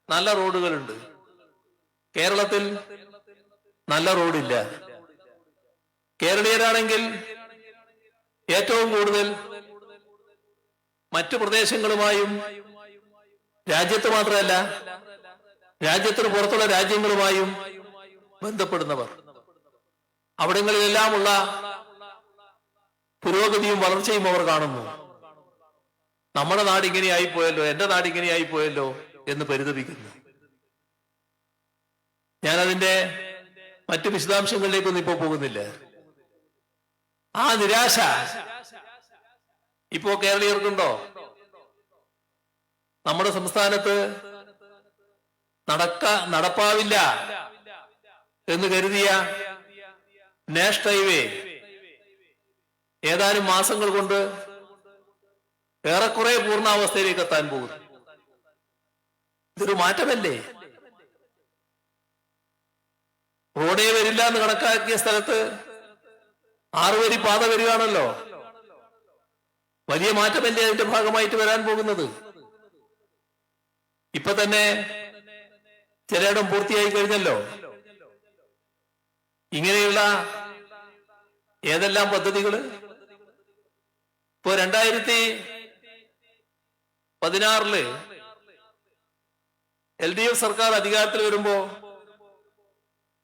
നല്ല റോഡുകളുണ്ട്, കേരളത്തിൽ നല്ല റോഡില്ല. കേരളീയരാണെങ്കിൽ ഏറ്റവും കൂടുതൽ മറ്റു പ്രദേശങ്ങളുമായും രാജ്യത്ത് മാത്രമല്ല രാജ്യത്തിന് പുറത്തുള്ള രാജ്യങ്ങളുമായും ബന്ധപ്പെടുന്നവർ, അവിടങ്ങളിലെല്ലാമുള്ള പുരോഗതിയും വളർച്ചയും അവർ കാണുന്നു. നമ്മുടെ നാട് ഇങ്ങനെ ആയിപ്പോയല്ലോ, എന്റെ നാട് ഇങ്ങനെ ആയിപ്പോയല്ലോ എന്ന് പരിതപിക്കുന്നു. ഞാനതിന്റെ മറ്റു വിശദാംശങ്ങളിലേക്കൊന്നും ഇപ്പോ പോകുന്നില്ല. ആ നിരാശ ഇപ്പോ കേരളീയർക്കുണ്ടോ? നമ്മുടെ സംസ്ഥാനത്ത് നടപ്പാവില്ല എന്ന് കരുതിയ നാഷണൽ ഹൈവേ ഏതാനും മാസങ്ങൾ കൊണ്ട് ഏറെക്കുറെ പൂർണ്ണാവസ്ഥയിലേക്ക് എത്താൻ പോകുന്നു. ഇതൊരു മാറ്റമല്ലേ? റോഡേ വരില്ല എന്ന് കണക്കാക്കിയ സ്ഥലത്ത് 6 വരി പാത വരികയാണല്ലോ. വലിയ മാറ്റമല്ലേ അതിന്റെ ഭാഗമായിട്ട് വരാൻ പോകുന്നത്? ഇപ്പൊ തന്നെ ചിലയിടം പൂർത്തിയായി കഴിഞ്ഞല്ലോ. ഇങ്ങനെയുള്ള ഏതെല്ലാം പദ്ധതികള് ഇപ്പോ 2016 LDF സർക്കാർ അധികാരത്തിൽ വരുമ്പോ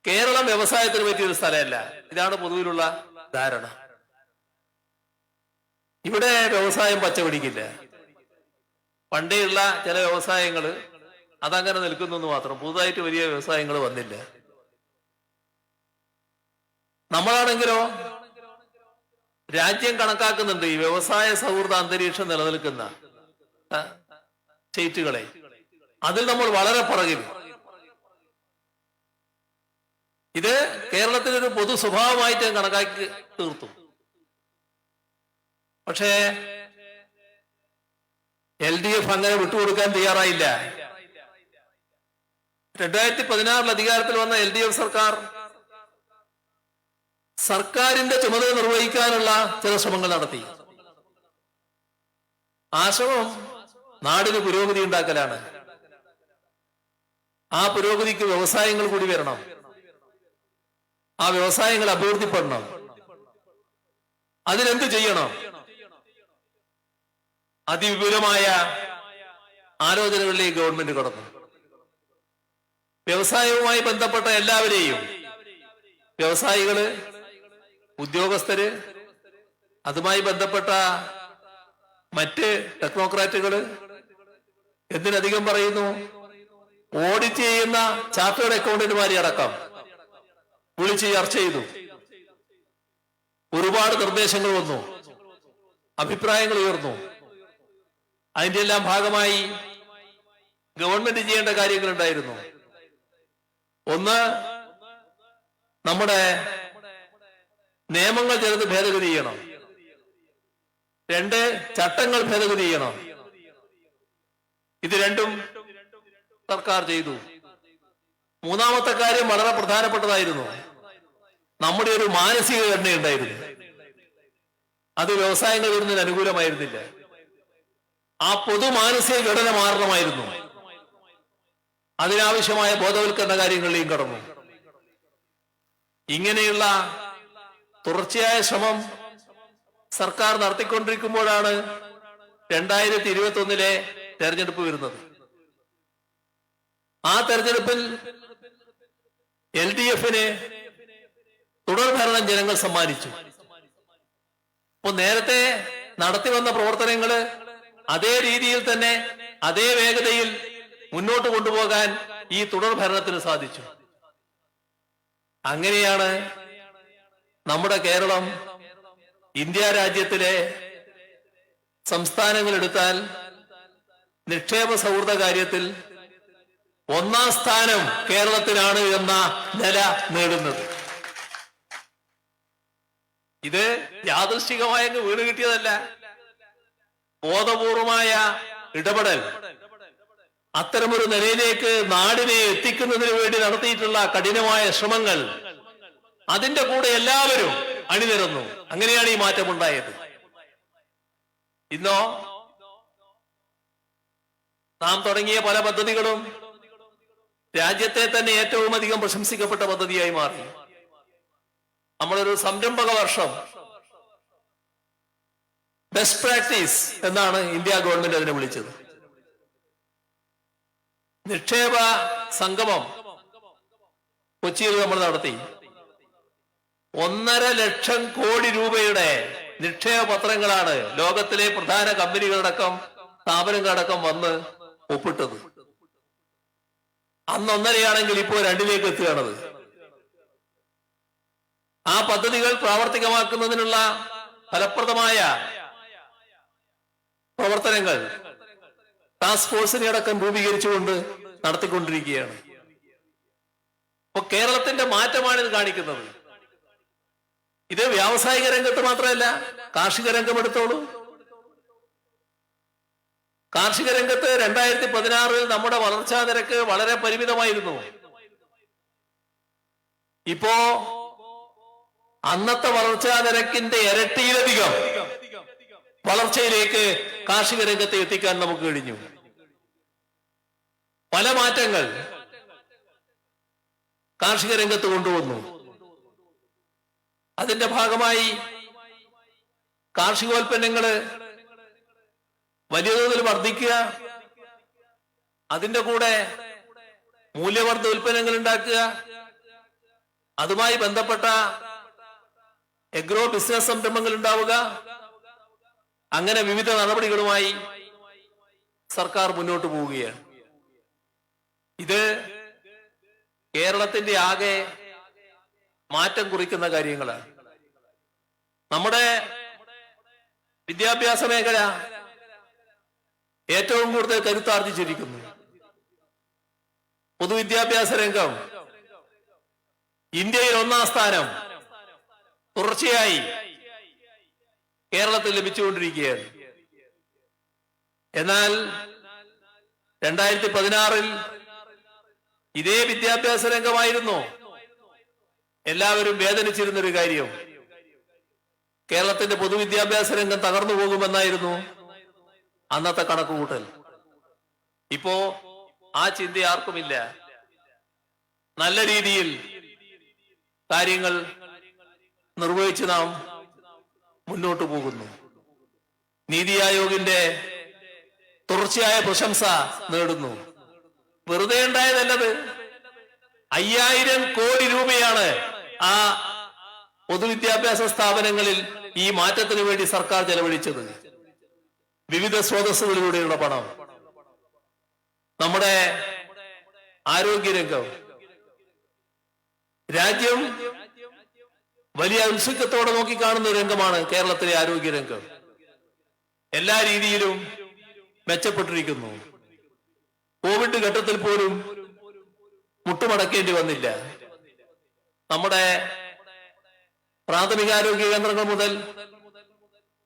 കേരളം വ്യവസായത്തിന് പറ്റിയൊരു സ്ഥലമല്ല. ഇതാണ് പൊതുവിലുള്ള ധാരണ. ഇവിടെ വ്യവസായം പച്ചപിടിക്കില്ല. പണ്ടേയുള്ള ചില വ്യവസായങ്ങള് അതങ്ങനെ നിൽക്കുന്നു മാത്രം, പുതുതായിട്ട് വലിയ വ്യവസായങ്ങൾ വന്നില്ല. നമ്മളാണെങ്കിലോ രാജ്യം കണക്കാക്കുന്നുണ്ട് ഈ വ്യവസായ സൗഹൃദ അന്തരീക്ഷം നിലനിൽക്കുന്ന സ്റ്റേറ്റുകളെ. അതിൽ നമ്മൾ വളരെ പുറകിൽ. ഇത് കേരളത്തിലൊരു പൊതു സ്വഭാവമായിട്ട് കണക്കാക്കി തീർത്തു. പക്ഷേ LDF അങ്ങനെ വിട്ടുകൊടുക്കാൻ തയ്യാറായില്ല. 2016 അധികാരത്തിൽ വന്ന LDF സർക്കാരിന്റെ ചുമതല നിർവഹിക്കാനുള്ള ചില ശ്രമങ്ങൾ നടത്തി. ആ ശ്രമം നാടിന് പുരോഗതി ഉണ്ടാക്കലാണ്. ആ പുരോഗതിക്ക് വ്യവസായങ്ങൾ കൂടി വരണം. ആ വ്യവസായങ്ങൾ അഭിവൃദ്ധിപ്പെടണം. അതിനെന്ത് ചെയ്യണം? അതിവിപുലമായ ആലോചനകളിലേക്ക് ഗവൺമെന്റ് കടന്നു. വ്യവസായവുമായി ബന്ധപ്പെട്ട എല്ലാവരെയും, വ്യവസായികള്, ഉദ്യോഗസ്ഥര്, അതുമായി ബന്ധപ്പെട്ട മറ്റ് ടെക്നോക്രാറ്റുകള്, എന്തിനധികം പറയുന്നു, ഓഡിറ്റ് ചെയ്യുന്ന ചാർട്ടേഡ് അക്കൗണ്ടന്റുമാരെ അടക്കം വിളിച്ച് ചർച്ച ചെയ്തു. ഒരുപാട് നിർദ്ദേശങ്ങൾ വന്നു, അഭിപ്രായങ്ങൾ ഉയർന്നു. അതിന്റെ എല്ലാം ഭാഗമായി ഗവൺമെന്റ് ചെയ്യേണ്ട കാര്യങ്ങൾ ഉണ്ടായിരുന്നു. ഒന്ന്, നമ്മുടെ നിയമങ്ങൾ ചിലത് ഭേദഗതി ചെയ്യണം. രണ്ട്, ചട്ടങ്ങൾ ഭേദഗതി ചെയ്യണം. ഇത് രണ്ടും സർക്കാർ ചെയ്തു. മൂന്നാമത്തെ കാര്യം വളരെ പ്രധാനപ്പെട്ടതായിരുന്നു. നമ്മുടെ ഒരു മാനസിക ഘടന ഉണ്ടായിരുന്നു. അത് വ്യവസായങ്ങൾ വരുന്നതിന് അനുകൂലമായിരുന്നില്ല. ആ പൊതു മാനസിക ഘടന മാറണമായിരുന്നു. അതിനാവശ്യമായ ബോധവൽക്കരണ കാര്യങ്ങളിലേക്കും കടന്നു. ഇങ്ങനെയുള്ള തുടർച്ചയായ ശ്രമം സർക്കാർ നടത്തിക്കൊണ്ടിരിക്കുമ്പോഴാണ് 2021 തെരഞ്ഞെടുപ്പ് വരുന്നത്. ആ തെരഞ്ഞെടുപ്പിൽ LDF-ന് തുടർഭരണം ജനങ്ങൾ സമ്മാനിച്ചു. അപ്പൊ നേരത്തെ നടത്തി വന്ന പ്രവർത്തനങ്ങള് അതേ രീതിയിൽ തന്നെ, അതേ വേഗതയിൽ മുന്നോട്ട് കൊണ്ടുപോകാൻ ഈ തുടർഭരണത്തിന് സാധിച്ചു. അങ്ങനെയാണ് നമ്മുടെ കേരളം ഇന്ത്യ രാജ്യത്തിലെ സംസ്ഥാനങ്ങൾ എടുത്താൽ നിക്ഷേപ സൗഹൃദ കാര്യത്തിൽ 1-ാം സ്ഥാനം കേരളത്തിലാണ് എന്ന നില നേടുന്നത്. ഇത് യാദൃശ്ചികമായ വീണ് കിട്ടിയതല്ല. ബോധപൂർവമായ ഇടപെടൽ, അത്തരമൊരു നിലയിലേക്ക് നാടിനെ എത്തിക്കുന്നതിന് വേണ്ടി നടത്തിയിട്ടുള്ള കഠിനമായ ശ്രമങ്ങൾ, അതിന്റെ കൂടെ എല്ലാവരും അണിനിരന്നു. അങ്ങനെയാണ് ഈ മാറ്റമുണ്ടായത്. ഇന്നോ നാം തുടങ്ങിയ പല പദ്ധതികളും രാജ്യത്തെ തന്നെ ഏറ്റവും അധികം പ്രശംസിക്കപ്പെട്ട പദ്ധതിയായി മാറി. നമ്മളൊരു സംരംഭക വർഷം, ബെസ്റ്റ് പ്രാക്ടീസ് എന്നാണ് ഇന്ത്യ ഗവൺമെന്റ് അതിനെ വിളിച്ചത്. നിക്ഷേപ സംഗമം കൊച്ചിയിൽ നമ്മൾ നടത്തി. 1.5 ലക്ഷം കോടി രൂപയുടെ നിക്ഷേപ പത്രങ്ങളാണ് ലോകത്തിലെ പ്രധാന കമ്പനികളടക്കം സ്ഥാപനങ്ങളടക്കം വന്ന് ഒപ്പിട്ടത്. അന്ന് 1.5 ഇപ്പോൾ 2 എത്തുകയാണത്. ആ പദ്ധതികൾ പ്രാവർത്തികമാക്കുന്നതിനുള്ള ഫലപ്രദമായ പ്രവർത്തനങ്ങൾ ടാസ്ക് ഫോഴ്സിനെ അടക്കം രൂപീകരിച്ചുകൊണ്ട് നടത്തിക്കൊണ്ടിരിക്കുകയാണ്. അപ്പൊ കേരളത്തിന്റെ മാറ്റമാണ് ഇത് കാണിക്കുന്നത്. ഇത് വ്യാവസായിക രംഗത്ത് മാത്രമല്ല, കാർഷിക രംഗം എടുത്തോളൂ. കാർഷിക രംഗത്ത് 2016 നമ്മുടെ വളർച്ചാ നിരക്ക് വളരെ പരിമിതമായിരുന്നു. ഇപ്പോ അന്നത്തെ വളർച്ചാ നിരക്കിന്റെ ഇരട്ടിയിലധികം വളർച്ചയിലേക്ക് കാർഷിക രംഗത്തെ എത്തിക്കാൻ നമുക്ക് കഴിഞ്ഞു. പല മാറ്റങ്ങൾ കാർഷിക രംഗത്ത് കൊണ്ടുവന്നു. അതിന്റെ ഭാഗമായി കാർഷികോൽപ്പന്നങ്ങള് വലിയ തോതിൽ വർദ്ധിക്കുക, അതിന്റെ കൂടെ മൂല്യവർദ്ധ ഉൽപ്പന്നങ്ങൾ ഉണ്ടാക്കുക, അതുമായി ബന്ധപ്പെട്ട എഗ്രോ ബിസിനസ് സംരംഭങ്ങൾ ഉണ്ടാവുക, അങ്ങനെ വിവിധ നടപടികളുമായി സർക്കാർ മുന്നോട്ട് പോവുകയാണ്. ഇത് കേരളത്തിന്റെ ആകെ മാറ്റം കുറിക്കുന്ന കാര്യങ്ങളാണ്. നമ്മുടെ വിദ്യാഭ്യാസ മേഖല ഏറ്റവും കൂടുതൽ കരുത്താർജിച്ചിരിക്കുന്നു. പൊതുവിദ്യാഭ്യാസ രംഗം ഇന്ത്യയിൽ 1-ാം സ്ഥാനം തുടർച്ചയായി കേരളത്തിൽ ലഭിച്ചുകൊണ്ടിരിക്കുകയാണ്. എന്നാൽ 2016 ഇതേ വിദ്യാഭ്യാസ രംഗമായിരുന്നു എല്ലാവരും വേദനിച്ചിരുന്നൊരു കാര്യം. കേരളത്തിന്റെ പൊതുവിദ്യാഭ്യാസ രംഗം തകർന്നു പോകുമെന്നായിരുന്നു അന്നത്തെ കണക്കുകൂട്ടൽ. ഇപ്പോ ആ ചിന്ത ആർക്കുമില്ല. നല്ല രീതിയിൽ കാര്യങ്ങൾ നിർവഹിച്ച് നാം മുന്നോട്ട് പോകുന്നു. നീതി ആയോഗിന്റെ തുടർച്ചയായ പ്രശംസ നേടുന്നു. വെറുതെ ഉണ്ടായതല്ലത്. 5000 കോടി രൂപയാണ് ആ പൊതുവിദ്യാഭ്യാസ സ്ഥാപനങ്ങളിൽ ഈ മാറ്റത്തിന് വേണ്ടി സർക്കാർ ചെലവഴിച്ചത്. വിവിധ സ്രോതസ്സുകളിലൂടെയുള്ള പണം. നമ്മുടെ ആരോഗ്യരംഗം, രാജ്യം വലിയ ഔത്സുക്യത്തോടെ നോക്കിക്കാണുന്ന ഒരു രംഗമാണ് കേരളത്തിലെ ആരോഗ്യരംഗം. എല്ലാ രീതിയിലും മെച്ചപ്പെട്ടിരിക്കുന്നു. കോവിഡ് ഘട്ടത്തിൽ പോലും മുട്ടുമടക്കേണ്ടി വന്നില്ല. നമ്മുടെ പ്രാഥമികാരോഗ്യ കേന്ദ്രങ്ങൾ മുതൽ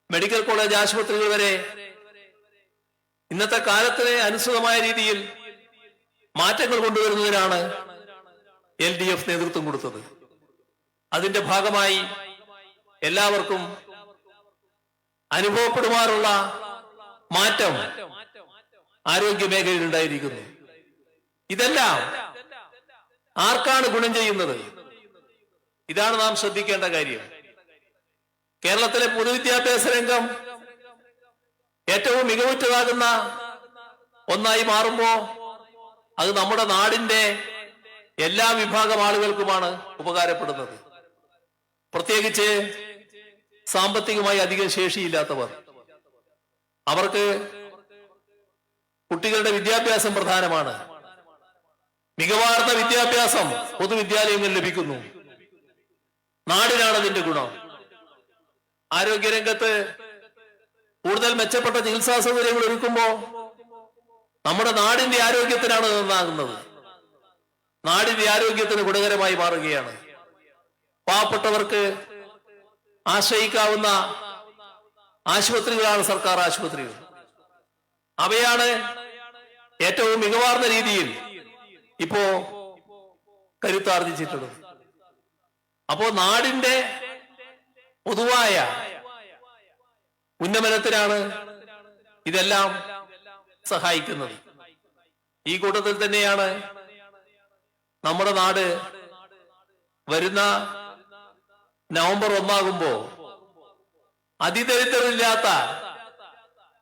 മെഡിക്കൽ കോളേജ് ആശുപത്രികൾ വരെ ഇന്നത്തെ കാലത്തിന് അനുസൃതമായ രീതിയിൽ മാറ്റങ്ങൾ കൊണ്ടുവരുന്നതിനാണ് LDF നേതൃത്വം കൊടുത്തത്. അതിന്റെ ഭാഗമായി എല്ലാവർക്കും അനുഭവപ്പെടുമാറുള്ള മാറ്റം ആരോഗ്യ മേഖലയിൽ ഉണ്ടായിരിക്കുന്നു. ഇതെല്ലാം ആർക്കാണ് ഗുണം ചെയ്യുന്നത്? ഇതാണ് നാം ശ്രദ്ധിക്കേണ്ട കാര്യം. കേരളത്തിലെ പൊതുവിദ്യാഭ്യാസ രംഗം ഏറ്റവും മികവുറ്റതാകുന്ന ഒന്നായി മാറുമ്പോ അത് നമ്മുടെ നാടിന്റെ എല്ലാ വിഭാഗം ആളുകൾക്കുമാണ് ഉപകാരപ്പെടുന്നത്. പ്രത്യേകിച്ച് സാമ്പത്തികമായി അധികം ശേഷിയില്ലാത്തവർ. അവർക്ക് കുട്ടികളുടെ വിദ്യാഭ്യാസം പ്രധാനമാണ്. മികവാർന്ന വിദ്യാഭ്യാസം പൊതുവിദ്യാലയങ്ങളിൽ ലഭിക്കുന്നു. നാടിനാണ് അതിന്റെ ഗുണം. ആരോഗ്യരംഗത്ത് കൂടുതൽ മെച്ചപ്പെട്ട ചികിത്സാ സൗകര്യങ്ങൾ ഒരുക്കുമ്പോൾ നമ്മുടെ നാടിന്റെ ആരോഗ്യത്തിനാണ് നന്നാകുന്നത്. നാടിന്റെ ആരോഗ്യത്തിന് ഗുണകരമായി മാറുകയാണ്. പാവപ്പെട്ടവർക്ക് ആശ്രയിക്കാവുന്ന ആശുപത്രികളാണ് സർക്കാർ ആശുപത്രികൾ. അവയാണ് ഏറ്റവും മികവാർന്ന രീതിയിൽ ഇപ്പോ കരുത്താർജിച്ചിട്ടുള്ളത്. അപ്പോ നാടിന്റെ പൊതുവായ ഉന്നമനത്തിനാണ് ഇതെല്ലാം സഹായിക്കുന്നത്. ഈ കൂട്ടത്തിൽ തന്നെയാണ് നമ്മുടെ നാട് വരുന്ന നവംബർ 1 അതിദരിദ്രരില്ലാത്ത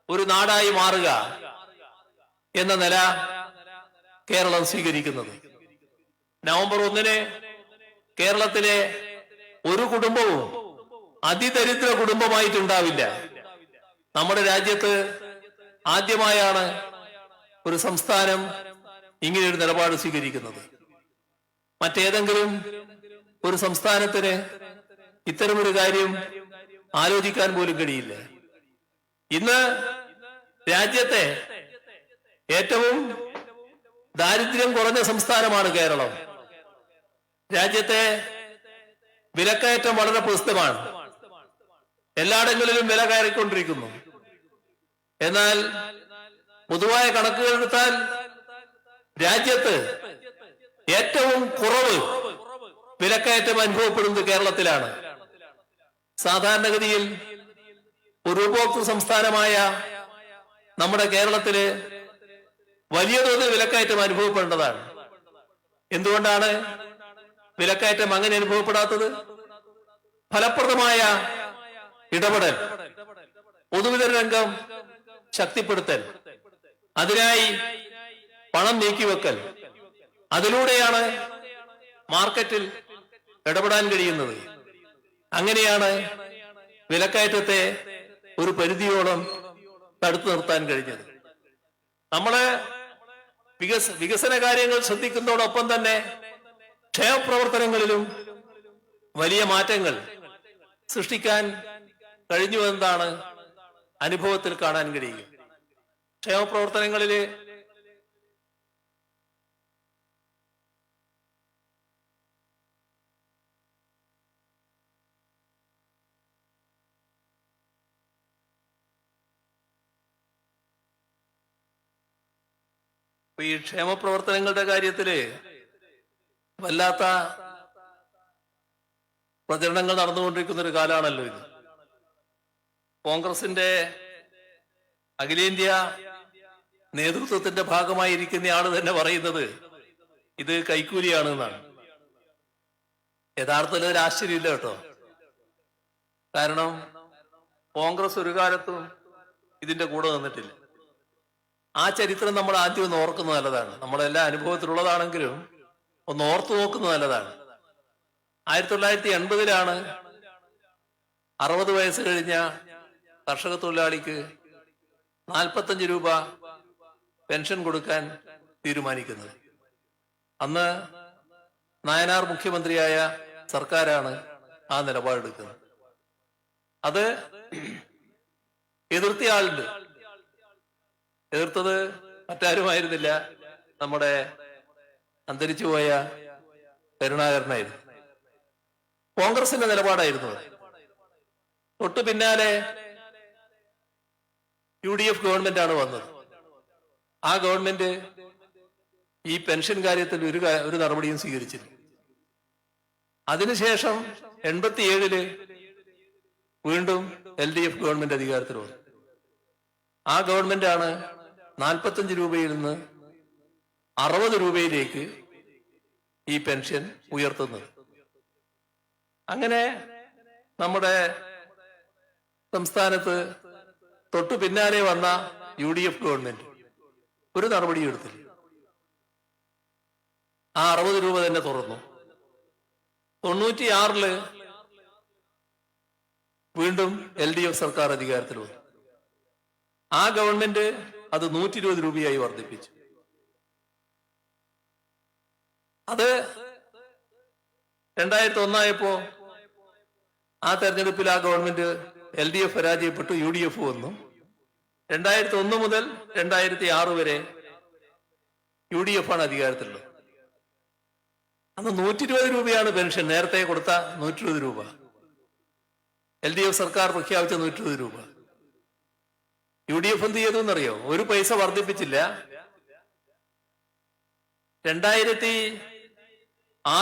ഒരു നാടായി മാറുക എന്ന നില കേരളം സ്വീകരിക്കുന്നത്. നവംബർ 1 കേരളത്തിലെ ഒരു കുടുംബവും അതിദരിദ്ര കുടുംബമായിട്ടുണ്ടാവില്ല. നമ്മുടെ രാജ്യത്ത് ആദ്യമായാണ് ഒരു സംസ്ഥാനം ഇങ്ങനെയൊരു നിലപാട് സ്വീകരിക്കുന്നത്. മറ്റേതെങ്കിലും ഒരു സംസ്ഥാനത്തിന് ഇത്തരമൊരു കാര്യം ആലോചിക്കാൻ പോലും കഴിയില്ല. ഇന്ന് രാജ്യത്തെ ഏറ്റവും ദാരിദ്ര്യം കുറഞ്ഞ സംസ്ഥാനമാണ് കേരളം. രാജ്യത്തെ വിലക്കയറ്റം വളരെ പ്രസിദ്ധമാണ്. എല്ലായിടങ്ങളിലും വില കയറിക്കൊണ്ടിരിക്കുന്നു. എന്നാൽ പൊതുവായ കണക്കുകൾ എടുത്താൽ രാജ്യത്ത് ഏറ്റവും കുറവ് വിലക്കയറ്റം അനുഭവപ്പെടുന്നത് കേരളത്തിലാണ്. സാധാരണഗതിയിൽ ഒരു ഉപഭോക്തൃ സംസ്ഥാനമായ നമ്മുടെ കേരളത്തില് വലിയ തോതിൽ വിലക്കയറ്റം അനുഭവപ്പെടേണ്ടതാണ്. എന്തുകൊണ്ടാണ് വിലക്കയറ്റം അങ്ങനെ അനുഭവപ്പെടാത്തത്? ഫലപ്രദമായ ഇടപെടൽ, പൊതുവിതരണ രംഗം ശക്തിപ്പെടുത്തൽ, അതിനായി പണം നീക്കിവെക്കൽ, അതിലൂടെയാണ് മാർക്കറ്റിൽ ഇടപെടാൻ കഴിയുന്നത്. അങ്ങനെയാണ് വിലക്കയറ്റത്തെ ഒരു പരിധിയോളം തടുത്തു നിർത്താൻ കഴിഞ്ഞത്. നമ്മള് വികസന കാര്യങ്ങൾ ശ്രദ്ധിക്കുന്നതോടൊപ്പം തന്നെ ക്ഷേമപ്രവർത്തനങ്ങളിലും വലിയ മാറ്റങ്ങൾ സൃഷ്ടിക്കാൻ കഴിഞ്ഞു എന്നതാണ് അനുഭവത്തിൽ കാണാൻ കഴിയുക. ക്ഷേമപ്രവർത്തനങ്ങളില് ഈ ക്ഷേമപ്രവർത്തനങ്ങളുടെ കാര്യത്തില് വല്ലാത്ത പ്രചരണങ്ങൾ നടന്നുകൊണ്ടിരിക്കുന്ന ഒരു കാലമാണല്ലോ ഇത്. കോൺഗ്രസിന്റെ അഖിലേന്ത്യാ നേതൃത്വത്തിന്റെ ഭാഗമായിരിക്കുന്ന ആള് തന്നെ പറയുന്നത് ഇത് കൈക്കൂലിയാണ് എന്നാണ്. യഥാർത്ഥത്തിൽ ഒരു ആശ്ചര്യമില്ല കേട്ടോ. കാരണം കോൺഗ്രസ് ഒരു കാലത്തും ഇതിന്റെ കൂടെ നിന്നിട്ടില്ല. ആ ചരിത്രം നമ്മൾ ആദ്യം ഒന്ന് ഓർക്കുന്നത് നല്ലതാണ്. നമ്മളെല്ലാ അനുഭവത്തിലുള്ളതാണെങ്കിലും ഒന്ന് ഓർത്തു നോക്കുന്നത് നല്ലതാണ്. 1980 60 വയസ്സ് കഴിഞ്ഞ കർഷക തൊഴിലാളിക്ക് 45 രൂപ പെൻഷൻ കൊടുക്കാൻ തീരുമാനിക്കുന്നത്. അന്ന് നായനാർ മുഖ്യമന്ത്രിയായ സർക്കാരാണ് ആ നിലപാടെടുക്കുന്നത്. അത് എതിർത്തിയ ആളുണ്ട്. എതിർത്തത് മറ്റാരുമായിരുന്നില്ല, നമ്മുടെ അന്തരിച്ചുപോയ കരുണാകരനായിരുന്നു. കോൺഗ്രസിന്റെ നിലപാടായിരുന്നു. തൊട്ടു പിന്നാലെ UDF ഗവൺമെന്റാണ് വന്നത്. ആ ഗവൺമെന്റ് ഈ പെൻഷൻ കാര്യത്തിൽ ഒരു നടപടിയും സ്വീകരിച്ചില്ല. അതിനുശേഷം 87 വീണ്ടും LDF ഗവൺമെന്റ് അധികാരത്തിൽ വന്നു. ആ ഗവൺമെന്റാണ് 45 രൂപയിൽ നിന്ന് 60 രൂപയിലേക്ക് ഈ പെൻഷൻ ഉയർത്തുന്നത്. അങ്ങനെ നമ്മുടെ സംസ്ഥാനത്ത് തൊട്ടു പിന്നാലെ വന്ന UDF ഗവൺമെന്റ് ഒരു നടപടിയും എടുത്തില്ല. ആ 60 രൂപ തന്നെ തുറന്നു. 96 വീണ്ടും LDF സർക്കാർ അധികാരത്തിൽ വന്നു. ആ ഗവൺമെന്റ് അത് 120 രൂപയായി വർദ്ധിപ്പിച്ചു. അത് 2001 ആ തെരഞ്ഞെടുപ്പിൽ ആ ഗവൺമെന്റ് LDF പരാജയപ്പെട്ടു, UDF വന്നു. 2001 മുതൽ 2006 വരെ UDF ആണ് അധികാരത്തിലുള്ളത്. അന്ന് 120 രൂപയാണ് പെൻഷൻ. നേരത്തെ കൊടുത്ത 120 രൂപ, LDF സർക്കാർ പ്രഖ്യാപിച്ച 120 രൂപ. UDF എന്ത് ചെയ്തു എന്നറിയോ? ഒരു പൈസ വർദ്ധിപ്പിച്ചില്ല. 2006 ആ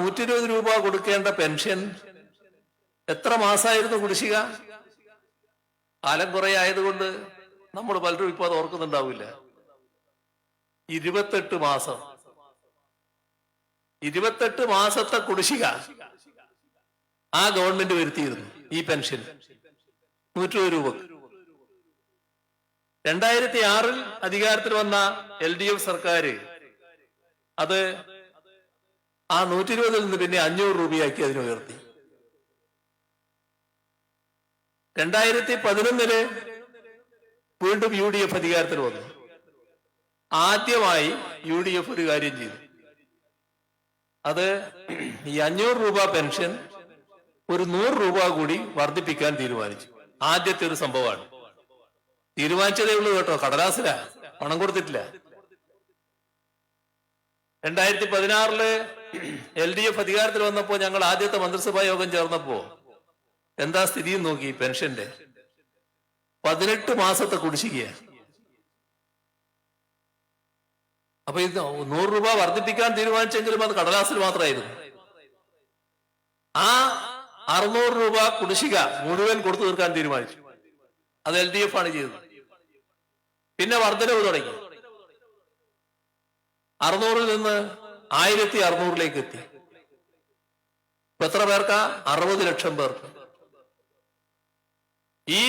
120 രൂപ കൊടുക്കേണ്ട പെൻഷൻ എത്ര മാസമായിരുന്നു കുടിശ്ശിക? കാലം കുറെ ആയതുകൊണ്ട് നമ്മൾ പലരും ഇപ്പൊ അത് ഓർക്കുന്നുണ്ടാവില്ല. 28 മാസം. 28 മാസത്തെ കുടിശ്ശിക ആ ഗവൺമെന്റ് വരുത്തിയിരുന്നു ഈ പെൻഷൻ 120 രൂപ. 2006 അധികാരത്തിൽ വന്ന LDF സർക്കാർ അത് ആ 120 നിന്ന് പിന്നെ 500 രൂപയാക്കി അതിന് ഉയർത്തി. 2011 വീണ്ടും UDF അധികാരത്തിൽ വന്നു. ആദ്യമായി UDF ഒരു കാര്യം ചെയ്തു. അത് ഈ 500 രൂപ പെൻഷൻ ഒരു 100 രൂപ കൂടി വർദ്ധിപ്പിക്കാൻ തീരുമാനിച്ചു. ആദ്യത്തെ ഒരു സംഭവമാണ്. തീരുമാനിച്ചതേ ഉള്ളൂ കേട്ടോ, കടലാസില, പണം കൊടുത്തിട്ടില്ല. 2016 LDF അധികാരത്തിൽ വന്നപ്പോ ഞങ്ങൾ ആദ്യത്തെ മന്ത്രിസഭാ യോഗം ചേർന്നപ്പോ എന്താ സ്ഥിതി നോക്കി? പെൻഷന്റെ 18 മാസത്തെ കുടിശ്ശിക. അപ്പൊ ഇത് 100 രൂപ വർദ്ധിപ്പിക്കാൻ തീരുമാനിച്ചെങ്കിലും അത് കടലാസിൽ മാത്രമായിരുന്നു. ആ 600 രൂപ കുടിശ്ശിക മുഴുവൻ കൊടുത്തു തീർക്കാൻ തീരുമാനിച്ചു. അത് LDF ആണ് ചെയ്തത്. പിന്നെ വർധനവ് തുടങ്ങി. 600 നിന്ന് 1600 എത്തി. ഇപ്പൊ എത്ര പേർക്കാ? 60 ലക്ഷം പേർക്ക്. ഈ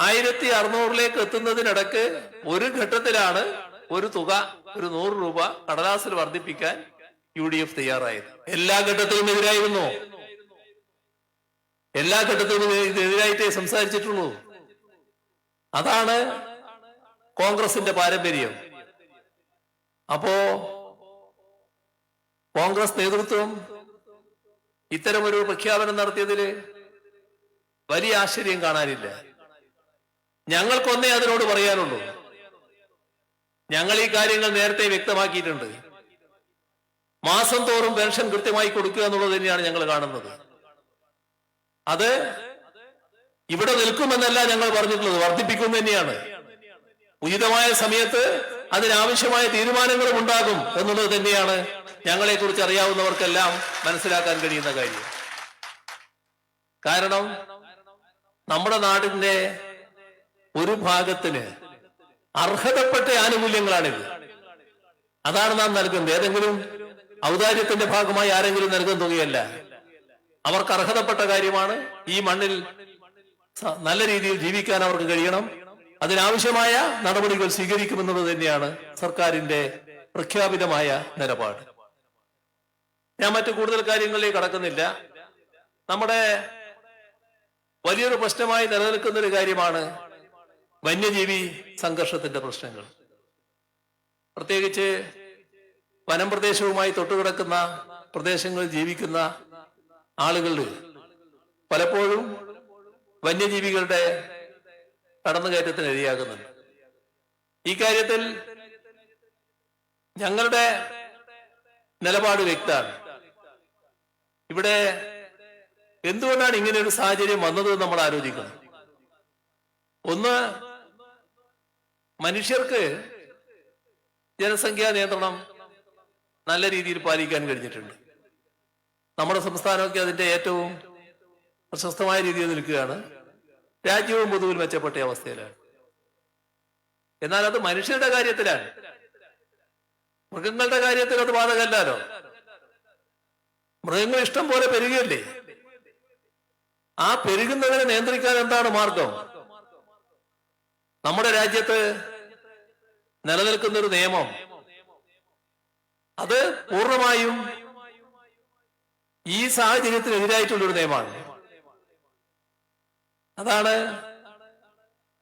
1600 എത്തുന്നതിനിടക്ക് ഒരു ഘട്ടത്തിലാണ് ഒരു തുക, ഒരു 100 രൂപ കടലാസിൽ വർദ്ധിപ്പിക്കാൻ UDF തയ്യാറായത്. എല്ലാ ഘട്ടത്തിലും എതിരായിരുന്നു. എല്ലാ ഘട്ടത്തിലും ഇതെതിരായിട്ടേ സംസാരിച്ചിട്ടുള്ളൂ. അതാണ് കോൺഗ്രസിന്റെ പാരമ്പര്യം. അപ്പോ കോൺഗ്രസ് നേതൃത്വം ഇത്തരമൊരു പ്രഖ്യാപനം നടത്തിയതില് വലിയ ആശ്ചര്യം കാണാനില്ല. ഞങ്ങൾക്കൊന്നേ അതിനോട് പറയാനുള്ളൂ. ഞങ്ങൾ ഈ കാര്യങ്ങൾ നേരത്തെ വ്യക്തമാക്കിയിട്ടുണ്ട്. മാസം തോറും പെൻഷൻ കൃത്യമായി കൊടുക്കുക എന്നുള്ളത് തന്നെയാണ് ഞങ്ങൾ കാണുന്നത്. അത് ഇവിടെ നിൽക്കുമെന്നല്ല ഞങ്ങൾ പറഞ്ഞിട്ടുള്ളത്, വർദ്ധിപ്പിക്കും തന്നെയാണ്. ഉചിതമായ സമയത്ത് അതിനാവശ്യമായ തീരുമാനങ്ങളും ഉണ്ടാകും എന്നുള്ളത് തന്നെയാണ് ഞങ്ങളെ കുറിച്ച് അറിയാവുന്നവർക്കെല്ലാം മനസ്സിലാക്കാൻ കഴിയുന്ന കാര്യം. കാരണം നമ്മുടെ നാടിന്റെ ഒരു ഭാഗത്തിന് അർഹതപ്പെട്ട ആനുകൂല്യങ്ങളാണിത്. അതാണ് നാം നൽകുന്നത്. ഏതെങ്കിലും ഔദാര്യത്തിന്റെ ഭാഗമായി ആരെങ്കിലും നൽകുന്ന തുകയല്ല. അവർക്ക് അർഹതപ്പെട്ട കാര്യമാണ്. ഈ മണ്ണിൽ നല്ല രീതിയിൽ ജീവിക്കാൻ അവർക്ക് കഴിയണം. അതിനാവശ്യമായ നടപടികൾ സ്വീകരിക്കുമെന്നുള്ളത് തന്നെയാണ് സർക്കാരിന്റെ പ്രഖ്യാപിതമായ നിലപാട്. ഞാൻ മറ്റു കൂടുതൽ കാര്യങ്ങളിലേക്ക് കടക്കുന്നില്ല. നമ്മുടെ വലിയൊരു പ്രശ്നമായി നിലനിൽക്കുന്ന ഒരു കാര്യമാണ് വന്യജീവി സംഘർഷത്തിന്റെ പ്രശ്നങ്ങൾ. പ്രത്യേകിച്ച് വനം പ്രദേശവുമായി തൊട്ടുകിടക്കുന്ന പ്രദേശങ്ങളിൽ ജീവിക്കുന്ന ആളുകളിൽ പലപ്പോഴും വന്യജീവികളുടെ കടന്നുകയറ്റത്തിന് ഇരയാകുന്നുണ്ട്. ഈ കാര്യത്തിൽ ഞങ്ങളുടെ നിലപാട് വ്യക്തമാണ്. ഇവിടെ എന്തുകൊണ്ടാണ് ഇങ്ങനെ ഒരു സാഹചര്യം വന്നത് എന്ന് നമ്മൾ ആലോചിക്കണം. ഒന്ന്, മനുഷ്യർക്ക് ജനസംഖ്യാ നിയന്ത്രണം നല്ല രീതിയിൽ പാലിക്കാൻ കഴിഞ്ഞിട്ടുണ്ട്. നമ്മുടെ സംസ്ഥാനമൊക്കെ അതിന്റെ ഏറ്റവും പ്രശസ്തമായ രീതിയിൽ നിൽക്കുകയാണ്. രാജ്യവും പൊതുവിൽ മെച്ചപ്പെട്ട അവസ്ഥയിലാണ്. എന്നാൽ അത് മനുഷ്യരുടെ കാര്യത്തിലാണ്. മൃഗങ്ങളുടെ കാര്യത്തിൽ അത് ബാധകമല്ലല്ലോ. മൃഗങ്ങൾ ഇഷ്ടം പോലെ പെരുകയല്ലേ. ആ പെരുകുന്നതിനെ നിയന്ത്രിക്കാൻ എന്താണ് മാർഗം? നമ്മുടെ രാജ്യത്ത് നിലനിൽക്കുന്ന ഒരു നിയമം, അത് പൂർണ്ണമായും ഈ സാഹചര്യത്തിനെതിരായിട്ടുള്ളൊരു നിയമമാണ്. അതാണ്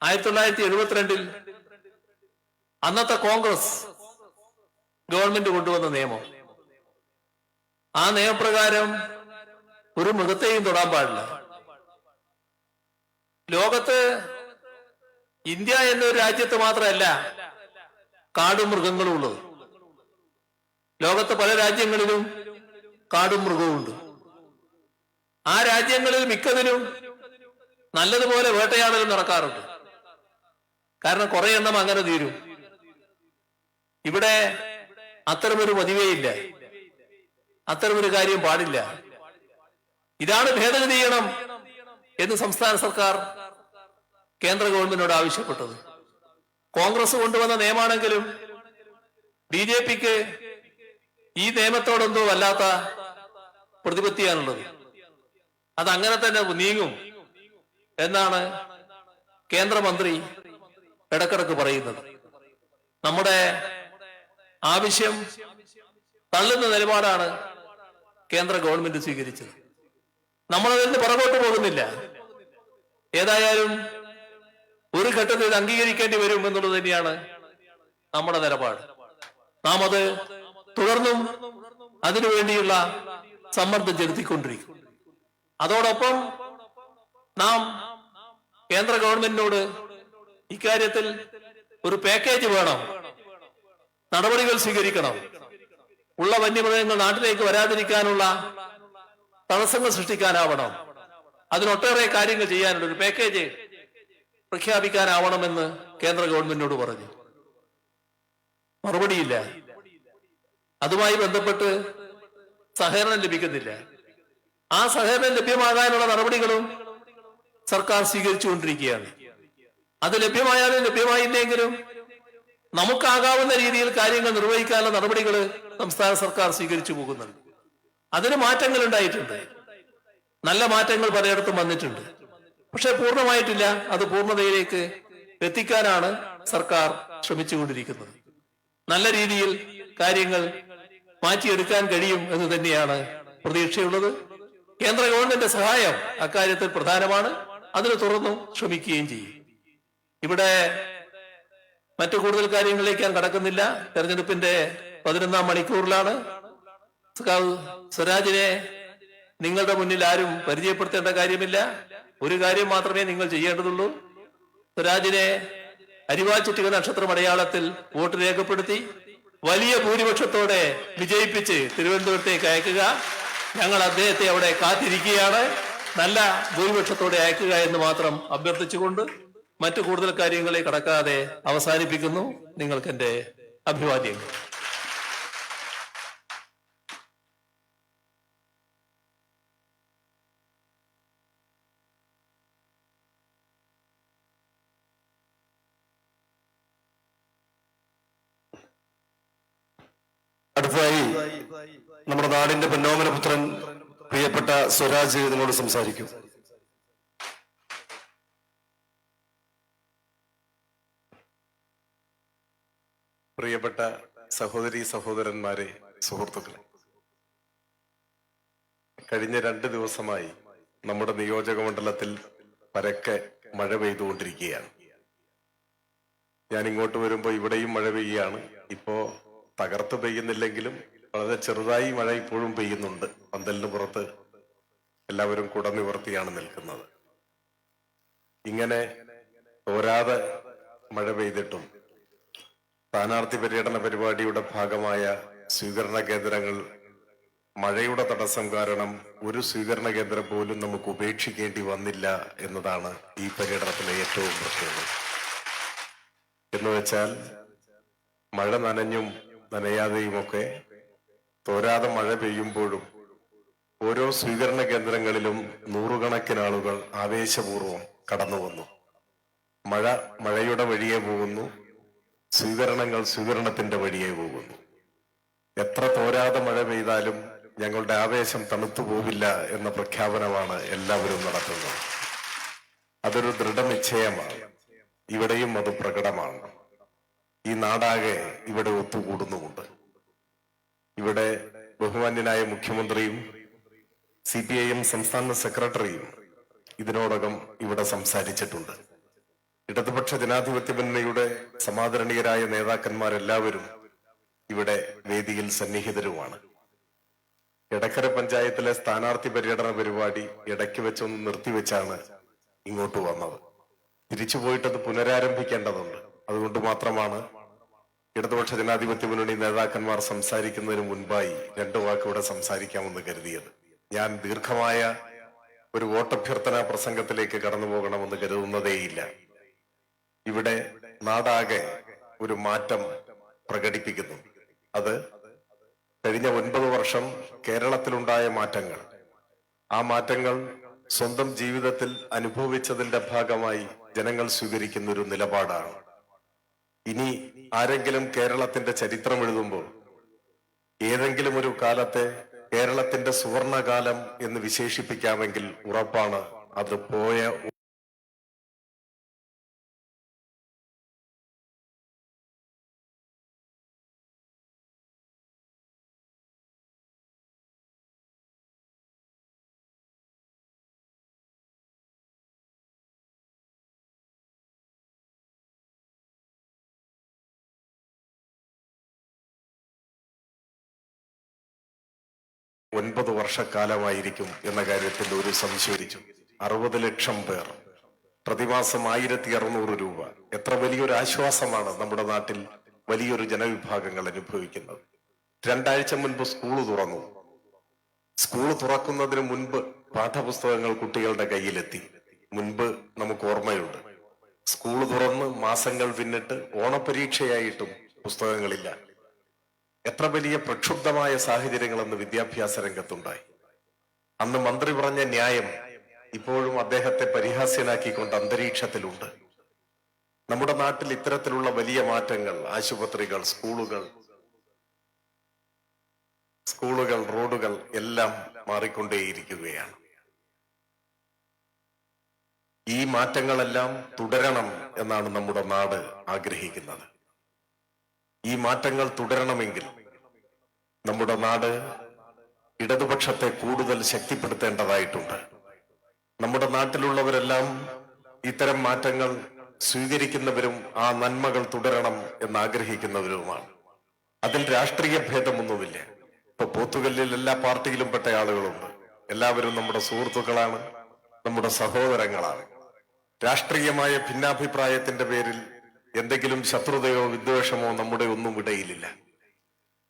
1972 അന്നത്തെ കോൺഗ്രസ് ഗവൺമെന്റ് കൊണ്ടുവന്ന നിയമം. ആ നിയമപ്രകാരം ഒരു മൃഗത്തെയും തൊടാൻ പാടില്ല. ലോകത്ത് ഇന്ത്യ എന്നൊരു രാജ്യത്ത് മാത്രമല്ല കാടും മൃഗങ്ങളും ഉള്ളത്. ലോകത്ത് പല രാജ്യങ്ങളിലും കാടും മൃഗവും ഉണ്ട്. ആ രാജ്യങ്ങളിൽ മിക്കതിലും നല്ലതുപോലെ വേട്ടയാടലും നടക്കാറുണ്ട്. കാരണം കുറെ എണ്ണം അങ്ങനെ തീരും. ഇവിടെ അത്തരമൊരു പതിവേയില്ല. അത്തരമൊരു കാര്യം പാടില്ല. ഇതാണ് ഭേദഗതി ചെയ്യണം എന്ന് സംസ്ഥാന സർക്കാർ കേന്ദ്ര ഗവൺമെന്റിനോട് ആവശ്യപ്പെട്ടത്. കോൺഗ്രസ് കൊണ്ടുവന്ന നിയമമാണെങ്കിലും BJPക്ക് ഈ നിയമത്തോടെന്തോ വല്ലാത്ത പ്രതിപത്തിയാണുള്ളത്. അതങ്ങനെ തന്നെ നീങ്ങും എന്നാണ് കേന്ദ്രമന്ത്രി ഇടക്കിടക്ക് പറയുന്നത്. നമ്മുടെ ആവശ്യം തള്ളുന്ന നിലപാടാണ് കേന്ദ്ര ഗവൺമെന്റ് സ്വീകരിച്ചത്. നമ്മളതിൽ നിന്ന് പുറകോട്ട് പോകുന്നില്ല. ഏതായാലും ഒരു ഘട്ടത്തിൽ ഇത് അംഗീകരിക്കേണ്ടി വരും എന്നുള്ളത് തന്നെയാണ് നമ്മുടെ നിലപാട്. നാം അത് തുടർന്നും അതിനുവേണ്ടിയുള്ള സമ്മർദ്ദം ചെലുത്തിക്കൊണ്ടിരിക്കും. അതോടൊപ്പം നാം കേന്ദ്ര ഗവൺമെന്റിനോട് ഇക്കാര്യത്തിൽ ഒരു പാക്കേജ് വേണം, നടപടികൾ സ്വീകരിക്കണം, ഉള്ള വന്യമൃഗങ്ങൾ നാട്ടിലേക്ക് വരാതിരിക്കാനുള്ള തടസ്സങ്ങൾ സൃഷ്ടിക്കാനാവണം, അതിനൊട്ടേറെ കാര്യങ്ങൾ ചെയ്യാനുള്ള ഒരു പാക്കേജ് പ്രഖ്യാപിക്കാനാവണമെന്ന് കേന്ദ്ര ഗവൺമെന്റിനോട് പറഞ്ഞു. മറുപടിയില്ല. അതുമായി ബന്ധപ്പെട്ട് സഹകരണം ലഭിക്കുന്നില്ല. ആ സഹകരണം ലഭ്യമാകാനുള്ള നടപടികളും സർക്കാർ സ്വീകരിച്ചുകൊണ്ടിരിക്കുകയാണ്. അത് ലഭ്യമായാലും ലഭ്യമായില്ലെങ്കിലും നമുക്കാകാവുന്ന രീതിയിൽ കാര്യങ്ങൾ നിർവഹിക്കാനുള്ള നടപടികൾ സംസ്ഥാന സർക്കാർ സ്വീകരിച്ചു പോകുന്നുണ്ട്. അതിന് മാറ്റങ്ങൾ ഉണ്ടായിട്ടുണ്ട്. നല്ല മാറ്റങ്ങൾ പലയിടത്തും വന്നിട്ടുണ്ട്. പക്ഷെ പൂർണ്ണമായിട്ടില്ല. അത് പൂർണ്ണതയിലേക്ക് എത്തിക്കാനാണ് സർക്കാർ ശ്രമിച്ചുകൊണ്ടിരിക്കുന്നത്. നല്ല രീതിയിൽ കാര്യങ്ങൾ മാറ്റിയെടുക്കാൻ കഴിയും എന്ന് തന്നെയാണ് പ്രതീക്ഷയുള്ളത്. കേന്ദ്ര ഗവൺമെന്റ് സഹായം അക്കാര്യത്തിൽ പ്രധാനമാണ്. അതിന് തുറന്നു ശ്രമിക്കുകയും ചെയ്യും. ഇവിടെ മറ്റു കൂടുതൽ കാര്യങ്ങളിലേക്ക് ഞാൻ കടക്കുന്നില്ല. തെരഞ്ഞെടുപ്പിന്റെ 11ാം മണിക്കൂറിലാണ്. സ്വരാജിനെ നിങ്ങളുടെ മുന്നിൽ ആരും പരിചയപ്പെടുത്തേണ്ട കാര്യമില്ല. ഒരു കാര്യം മാത്രമേ നിങ്ങൾ ചെയ്യേണ്ടതുള്ളൂ. സ്വരാജിനെ അരിവാചുറ്റിക നക്ഷത്രം അടയാളത്തിൽ വോട്ട് രേഖപ്പെടുത്തി വലിയ ഭൂരിപക്ഷത്തോടെ വിജയിപ്പിച്ച് തിരുവനന്തപുരത്തേക്ക് അയക്കുക. ഞങ്ങൾ അദ്ദേഹത്തെ അവിടെ കാത്തിരിക്കുകയാണ്. നല്ല ഭൂരിപക്ഷത്തോടെ അയക്കുക എന്ന് മാത്രം അഭ്യർത്ഥിച്ചുകൊണ്ട് മറ്റു കൂടുതൽ കാര്യങ്ങളെ കടക്കാതെ അവസാനിപ്പിക്കുന്നു. നിങ്ങൾക്ക് എന്റെ അഭിവാദ്യങ്ങൾ. അടുത്തതായി നമ്മുടെ നാടിന്റെ പൊന്നോമനപുത്രൻ പ്രിയപ്പെട്ട സ്വരാജ് ഇതിനോട് സംസാരിക്കും. പ്രിയപ്പെട്ട സഹോദരി സഹോദരന്മാരെ, സുഹൃത്തുക്കളെ, കഴിഞ്ഞ 2 ദിവസമായി നമ്മുടെ നിയോജക മണ്ഡലത്തിൽ പരക്കെ മഴ പെയ്തുകൊണ്ടിരിക്കുകയാണ്. ഞാൻ ഇങ്ങോട്ട് വരുമ്പോൾ ഇവിടെയും മഴ പെയ്യുകയാണ്. ഇപ്പോ തകർത്ത് പെയ്യുന്നില്ലെങ്കിലും വളരെ ചെറുതായി മഴ ഇപ്പോഴും പെയ്യുന്നുണ്ട്. പന്തലിന് പുറത്ത് എല്ലാവരും കുട നിവർത്തിയാണ് നിൽക്കുന്നത്. ഇങ്ങനെ തോരാതെ മഴ പെയ്തിട്ടും സ്ഥാനാർത്ഥി പര്യടന പരിപാടിയുടെ ഭാഗമായ സ്വീകരണ കേന്ദ്രങ്ങൾ മഴയുടെ തടസ്സം കാരണം ഒരു സ്വീകരണ കേന്ദ്രം പോലും നമുക്ക് ഉപേക്ഷിക്കേണ്ടി വന്നില്ല എന്നതാണ് ഈ പര്യടനത്തിലെ ഏറ്റവും പ്രത്യേകത. എന്ന് വെച്ചാൽ മഴ നനഞ്ഞും നനയാതെയുമൊക്കെ തോരാതെ മഴ പെയ്യുമ്പോഴും ഓരോ സ്വീകരണ കേന്ദ്രങ്ങളിലും നൂറുകണക്കിന് ആളുകൾ ആവേശപൂർവ്വം കടന്നു വന്നു. മഴ മഴയുടെ വഴിയെ പോകുന്നു, സ്വീകരണങ്ങൾ സ്വീകരണത്തിന്റെ വഴിയെ പോകുന്നു. എത്ര തോരാതെ മഴ പെയ്താലും ഞങ്ങളുടെ ആവേശം തണുത്തു പോവില്ല എന്ന പ്രഖ്യാപനമാണ് എല്ലാവരും നടത്തുന്നത്. അതൊരു ദൃഢനിശ്ചയമാണ്. ഇവിടെയും അത് പ്രകടമാണ്. ഈ നാടാകെ ഇവിടെ ഒത്തുകൂടുന്നുമുണ്ട്. ഇവിടെ ബഹുമാന്യനായ മുഖ്യമന്ത്രിയും CPIM സംസ്ഥാന സെക്രട്ടറിയും ഇതിനോടകം ഇവിടെ സംസാരിച്ചിട്ടുണ്ട്. ഇടതുപക്ഷ ജനാധിപത്യ മുന്നണിയുടെ സമാദരണീയരായ നേതാക്കന്മാരെല്ലാവരും ഇവിടെ വേദിയിൽ സന്നിഹിതരുമാണ്. എടക്കര പഞ്ചായത്തിലെ സ്ഥാനാർത്ഥി പര്യടന പരിപാടി ഇടയ്ക്ക് വെച്ചൊന്ന് നിർത്തിവെച്ചാണ് ഇങ്ങോട്ട് വന്നത്. തിരിച്ചു പോയിട്ടത് പുനരാരംഭിക്കേണ്ടതുണ്ട്. അതുകൊണ്ട് മാത്രമാണ് ഇടതുപക്ഷ ജനാധിപത്യ മുന്നണി നേതാക്കന്മാർ സംസാരിക്കുന്നതിന് മുൻപായി 2 വാക്ക് ഇവിടെ സംസാരിക്കാമെന്ന് കരുതിയത്. ഞാൻ ദീർഘമായ ഒരു വോട്ടഭ്യർത്ഥന പ്രസംഗത്തിലേക്ക് കടന്നു പോകണമെന്ന് കരുതുന്നതേയില്ല. ഇവിടെ നാടാകെ ഒരു മാറ്റം പ്രകടിപ്പിക്കുന്നു. അത് കഴിഞ്ഞ 9 വർഷം കേരളത്തിലുണ്ടായ മാറ്റങ്ങൾ. ആ മാറ്റങ്ങൾ സ്വന്തം ജീവിതത്തിൽ അനുഭവിച്ചതിന്റെ ഭാഗമായി ജനങ്ങൾ സ്വീകരിക്കുന്ന ഒരു നിലപാടാണ്. ഇനി ആരെങ്കിലും കേരളത്തിന്റെ ചരിത്രം എഴുതുമ്പോൾ ഏതെങ്കിലും ഒരു കാലത്തെ കേരളത്തിന്റെ സുവർണകാലം എന്ന് വിശേഷിപ്പിക്കാമെങ്കിൽ ഉറപ്പാണ് അത് പോയ 9 വർഷക്കാലമായിരിക്കും എന്ന കാര്യത്തിൽ ഒരു സംശയിച്ചു. 60 ലക്ഷം പേർ, പ്രതിമാസം 1600 രൂപ. എത്ര വലിയൊരു ആശ്വാസമാണ് നമ്മുടെ നാട്ടിൽ വലിയൊരു ജനവിഭാഗങ്ങൾ അനുഭവിക്കുന്നത്. 2 ആഴ്ച മുൻപ് സ്കൂൾ തുറന്നു. സ്കൂൾ തുറക്കുന്നതിന് മുൻപ് പാഠപുസ്തകങ്ങൾ കുട്ടികളുടെ കയ്യിലെത്തി. മുൻപ് നമുക്ക് ഓർമ്മയുണ്ട്, സ്കൂൾ തുറന്ന് മാസങ്ങൾ പിന്നിട്ട് ഓണപരീക്ഷയായിട്ടും പുസ്തകങ്ങളില്ല. എത്ര വലിയ പ്രക്ഷുബ്ധമായ സാഹചര്യങ്ങൾ അന്ന് വിദ്യാഭ്യാസ രംഗത്തുണ്ടായി. അന്ന് മന്ത്രി പറഞ്ഞ ന്യായം ഇപ്പോഴും അദ്ദേഹത്തെ പരിഹാസ്യനാക്കിക്കൊണ്ട് അന്തരീക്ഷത്തിലുണ്ട്. നമ്മുടെ നാട്ടിൽ ഇത്തരത്തിലുള്ള വലിയ മാറ്റങ്ങൾ, ആശുപത്രികൾ, സ്കൂളുകൾ, റോഡുകൾ എല്ലാം മാറിക്കൊണ്ടേയിരിക്കുകയാണ്. ഈ മാറ്റങ്ങളെല്ലാം തുടരണം എന്നാണ് നമ്മുടെ നാട് ആഗ്രഹിക്കുന്നത്. ഈ മാറ്റങ്ങൾ തുടരണമെങ്കിൽ നമ്മുടെ നാട് ഇടതുപക്ഷത്തെ കൂടുതൽ ശക്തിപ്പെടുത്തേണ്ടതായിട്ടുണ്ട്. നമ്മുടെ നാട്ടിലുള്ളവരെല്ലാം ഇത്തരം മാറ്റങ്ങൾ സ്വീകരിക്കുന്നവരും ആ നന്മകൾ തുടരണം എന്നാഗ്രഹിക്കുന്നവരുമാണ്. അതിൽ രാഷ്ട്രീയ ഭേദമൊന്നുമില്ല. ഇപ്പൊ പോത്തുകല്ലിൽ എല്ലാ പാർട്ടിയിലും പെട്ട ആളുകളുണ്ട്. എല്ലാവരും നമ്മുടെ സുഹൃത്തുക്കളാണ്, നമ്മുടെ സഹോദരങ്ങളാണ്. രാഷ്ട്രീയമായ ഭിന്നാഭിപ്രായത്തിന്റെ പേരിൽ എന്തെങ്കിലും ശത്രുതയോ വിദ്വേഷമോ നമ്മുടെ ഒന്നും ഇടയിലില്ല.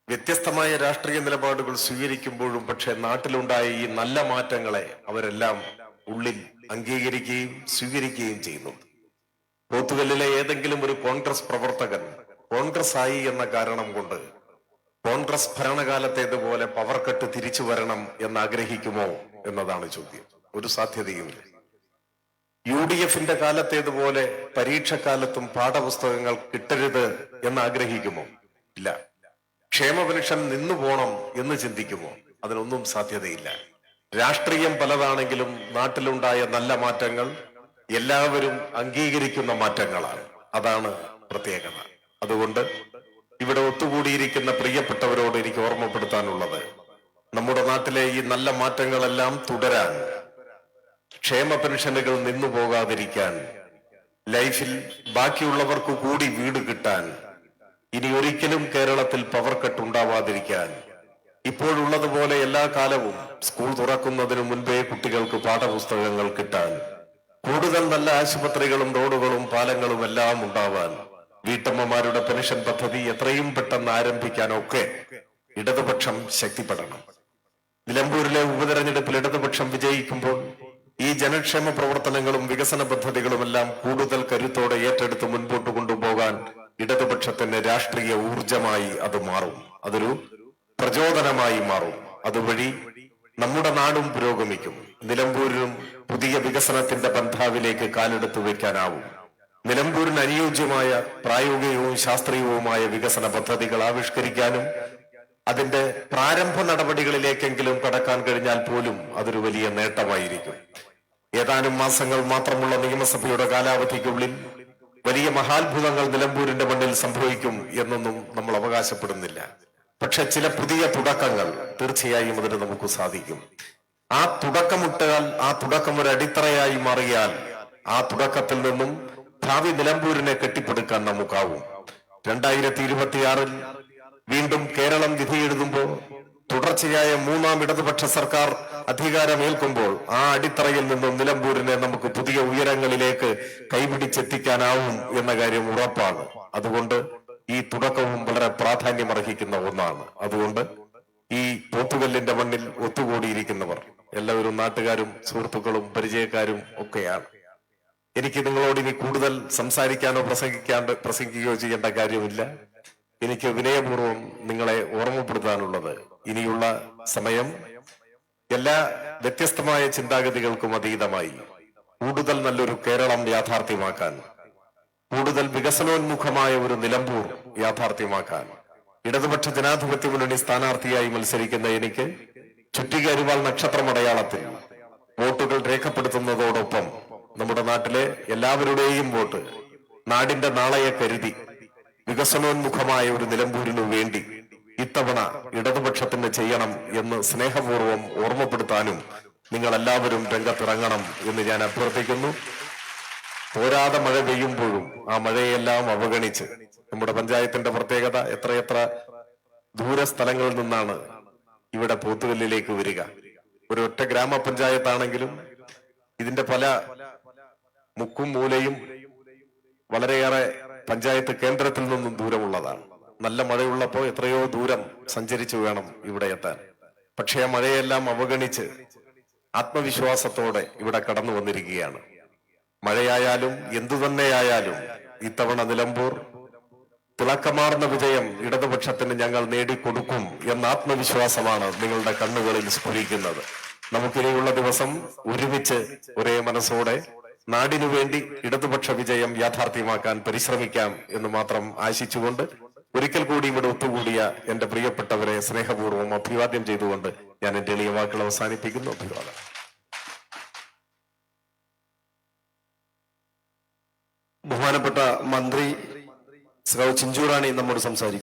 വ്യത്യസ്തമായ രാഷ്ട്രീയ നിലപാടുകൾ സ്വീകരിക്കുമ്പോഴും പക്ഷെ നാട്ടിലുണ്ടായ ഈ നല്ല മാറ്റങ്ങളെ അവരെല്ലാം ഉള്ളിൽ അംഗീകരിക്കുകയും സ്വീകരിക്കുകയും ചെയ്യുന്നുണ്ട്. പോത്തുകല്ലിലെ ഏതെങ്കിലും ഒരു കോൺഗ്രസ് പ്രവർത്തകൻ കോൺഗ്രസ് ആയി എന്ന കാരണം കൊണ്ട് കോൺഗ്രസ് ഭരണകാലത്തേതുപോലെ പവർ കട്ട് തിരിച്ചു വരണം എന്നാഗ്രഹിക്കുമോ എന്നതാണ് ചോദ്യം. ഒരു സാധ്യതയുമില്ല. UDFന്റെ കാലത്തേതുപോലെ പരീക്ഷക്കാലത്തും പാഠപുസ്തകങ്ങൾ കിട്ടരുത് എന്നാഗ്രഹിക്കുമോ? ഇല്ല. ക്ഷേമ പെൻഷൻ നിന്നു പോണം എന്ന് ചിന്തിക്കുമോ? അതിനൊന്നും സാധ്യതയില്ല. രാഷ്ട്രീയം പലതാണെങ്കിലും നാട്ടിലുണ്ടായ നല്ല മാറ്റങ്ങൾ എല്ലാവരും അംഗീകരിക്കുന്ന മാറ്റങ്ങളാണ്. അതാണ് പ്രത്യേകത. അതുകൊണ്ട് ഇവിടെ ഒത്തുകൂടിയിരിക്കുന്ന പ്രിയപ്പെട്ടവരോട് എനിക്ക് ഓർമ്മപ്പെടുത്താനുള്ളത്, നമ്മുടെ നാട്ടിലെ ഈ നല്ല മാറ്റങ്ങളെല്ലാം തുടരാൻ, ക്ഷേമ പെൻഷനുകൾ നിന്നു പോകാതിരിക്കാൻ, ലൈഫിൽ ബാക്കിയുള്ളവർക്ക് കൂടി വീട് കിട്ടാൻ, ഇനി ഒരിക്കലും കേരളത്തിൽ പവർ കട്ട് ഉണ്ടാവാതിരിക്കാൻ, ഇപ്പോഴുള്ളതുപോലെ എല്ലാ കാലവും സ്കൂൾ തുറക്കുന്നതിന് മുൻപേ കുട്ടികൾക്ക് പാഠപുസ്തകങ്ങൾ കിട്ടാൻ, കൂടുതൽ നല്ല ആശുപത്രികളും റോഡുകളും പാലങ്ങളും എല്ലാം ഉണ്ടാവാൻ, വീട്ടമ്മമാരുടെ പെൻഷൻ പദ്ധതി എത്രയും പെട്ടെന്ന് ആരംഭിക്കാനൊക്കെ ഇടതുപക്ഷം ശക്തിപ്പെടണം. നിലമ്പൂരിലെ ഉപതെരഞ്ഞെടുപ്പിൽ ഇടതുപക്ഷം വിജയിക്കുമ്പോൾ ഈ ജനക്ഷേമ പ്രവർത്തനങ്ങളും വികസന പദ്ധതികളുമെല്ലാം കൂടുതൽ കരുത്തോടെ ഏറ്റെടുത്ത് മുൻപോട്ട് കൊണ്ടുപോകാൻ ഇടതുപക്ഷത്തിന്റെ രാഷ്ട്രീയ ഊർജമായി അത് മാറും. അതൊരു പ്രചോദനമായി മാറും. അതുവഴി നമ്മുടെ നാടും പുരോഗമിക്കും. നിലമ്പൂരിലും പുതിയ വികസനത്തിന്റെ പന്ഥാവിലേക്ക് കാലെടുത്തു വെക്കാനാവും. നിലമ്പൂരിന് അനുയോജ്യമായ പ്രായോഗികവും ശാസ്ത്രീയവുമായ വികസന പദ്ധതികൾ ആവിഷ്കരിക്കാനും അതിന്റെ പ്രാരംഭ നടപടികളിലേക്കെങ്കിലും കടക്കാൻ കഴിഞ്ഞാൽ പോലും അതൊരു വലിയ നേട്ടമായിരിക്കും. ഏതാനും മാസങ്ങൾ മാത്രമുള്ള നിയമസഭയുടെ കാലാവധിക്കുള്ളിൽ വലിയ മഹാത്ഭുതങ്ങൾ നിലമ്പൂരിന്റെ മണ്ണിൽ സംഭവിക്കും എന്നൊന്നും നമ്മൾ അവകാശപ്പെടുന്നില്ല. പക്ഷെ ചില പുതിയ തുടക്കങ്ങൾ തീർച്ചയായും അതിന് നമുക്ക് സാധിക്കും. ആ തുടക്കമിട്ടാൽ, ആ തുടക്കം ഒരു അടിത്തറയായി മാറിയാൽ, ആ തുടക്കത്തിൽ നിന്നും ഭാവി നിലമ്പൂരിനെ കെട്ടിപ്പടുക്കാൻ നമുക്കാവും. 2026 വീണ്ടും കേരളം വിധി എഴുതുമ്പോൾ, തുടർച്ചയായ 3ാം ഇടതുപക്ഷ സർക്കാർ അധികാരമേൽക്കുമ്പോൾ ആ അടിത്തറയിൽ നിന്നും നിലമ്പൂരിനെ നമുക്ക് പുതിയ ഉയരങ്ങളിലേക്ക് കൈപിടിച്ചെത്തിക്കാനാവും എന്ന കാര്യം ഉറപ്പാണ്. അതുകൊണ്ട് ഈ തുടക്കവും വളരെ പ്രാധാന്യമർഹിക്കുന്ന ഒന്നാണ്. അതുകൊണ്ട് ഈ പോത്തുകല്ലിന്റെ മണ്ണിൽ ഒത്തുകൂടിയിരിക്കുന്നവർ എല്ലാവരും നാട്ടുകാരും സുഹൃത്തുക്കളും പരിചയക്കാരും ഒക്കെയാണ്. എനിക്ക് നിങ്ങളോട് ഇനി കൂടുതൽ സംസാരിക്കാനോ പ്രസംഗിക്കുകയോ ചെയ്യേണ്ട കാര്യമില്ല. എനിക്ക് വിനയപൂർവ്വം നിങ്ങളെ ഓർമ്മപ്പെടുത്താനുള്ളത്, ഇനിയുള്ള സമയം എല്ലാ വ്യത്യസ്തമായ ചിന്താഗതികൾക്കും അതീതമായി കൂടുതൽ നല്ലൊരു കേരളം യാഥാർത്ഥ്യമാക്കാൻ, കൂടുതൽ വികസനോന്മുഖമായ ഒരു നിലമ്പൂർ യാഥാർത്ഥ്യമാക്കാൻ ഇടതുപക്ഷ ജനാധിപത്യ മുന്നണി സ്ഥാനാർത്ഥിയായി മത്സരിക്കുന്ന എനിക്ക് ചുറ്റിക അരിവാൾ നക്ഷത്രമടയാളത്തിൽ വോട്ടുകൾ രേഖപ്പെടുത്തുന്നതോടൊപ്പം നമ്മുടെ നാട്ടിലെ എല്ലാവരുടെയും വോട്ട് നാടിന്റെ നാളെയെ കരുതി വികസനോന്മുഖമായ ഒരു നിലമ്പൂരിനു വേണ്ടി ഇത്തവണ ഇടതുപക്ഷത്തിന് ചെയ്യണം എന്ന് സ്നേഹപൂർവ്വം ഓർമ്മപ്പെടുത്താനും നിങ്ങൾ എല്ലാവരും രംഗത്തിറങ്ങണം എന്ന് ഞാൻ അഭ്യർത്ഥിക്കുന്നു. പോരാതെ മഴ പെയ്യുമ്പോഴും ആ മഴയെല്ലാം അവഗണിച്ച്, നമ്മുടെ പഞ്ചായത്തിന്റെ പ്രത്യേകത എത്രയെത്ര ദൂരസ്ഥലങ്ങളിൽ നിന്നാണ് ഇവിടെ പോത്തുകല്ലിലേക്ക് വരിക. ഒരൊറ്റ ഗ്രാമപഞ്ചായത്താണെങ്കിലും ഇതിന്റെ പല മുക്കും മൂലയും വളരെയേറെ പഞ്ചായത്ത് കേന്ദ്രത്തിൽ നിന്നും ദൂരമുള്ളതാണ്. നല്ല മഴയുള്ളപ്പോ എത്രയോ ദൂരം സഞ്ചരിച്ചു വേണം ഇവിടെ എത്താൻ. പക്ഷേ ആ മഴയെല്ലാം അവഗണിച്ച് ആത്മവിശ്വാസത്തോടെ ഇവിടെ കടന്നു വന്നിരിക്കുകയാണ്. മഴയായാലും എന്തു തന്നെയായാലും ഇത്തവണ നിലമ്പൂർ തിളക്കമാർന്ന വിജയം ഇടതുപക്ഷത്തിന് ഞങ്ങൾ നേടിക്കൊടുക്കും എന്ന ആത്മവിശ്വാസമാണ് നിങ്ങളുടെ കണ്ണുകളിൽ സ്ഫുരിക്കുന്നത്. നമുക്കിനിയുള്ള ദിവസം ഒരുമിച്ച് ഒരേ മനസ്സോടെ നാടിനു വേണ്ടി ഇടതുപക്ഷ വിജയം യാഥാർത്ഥ്യമാക്കാൻ പരിശ്രമിക്കാം എന്ന് മാത്രം ആശിച്ചുകൊണ്ട് ഒരിക്കൽ കൂടി ഇവിടെ ഒത്തുകൂടിയ എന്റെ പ്രിയപ്പെട്ടവരെ സ്നേഹപൂർവ്വം അഭിവാദ്യം ചെയ്തുകൊണ്ട് ഞാൻ എന്റെ എളിയ വാക്കുകൾ അവസാനിപ്പിക്കുന്നു. അഭിവാദം. ബഹുമാനപ്പെട്ട മന്ത്രി ശ്രീ ചിഞ്ചു റാണി നമ്മോട് സംസാരിക്കും.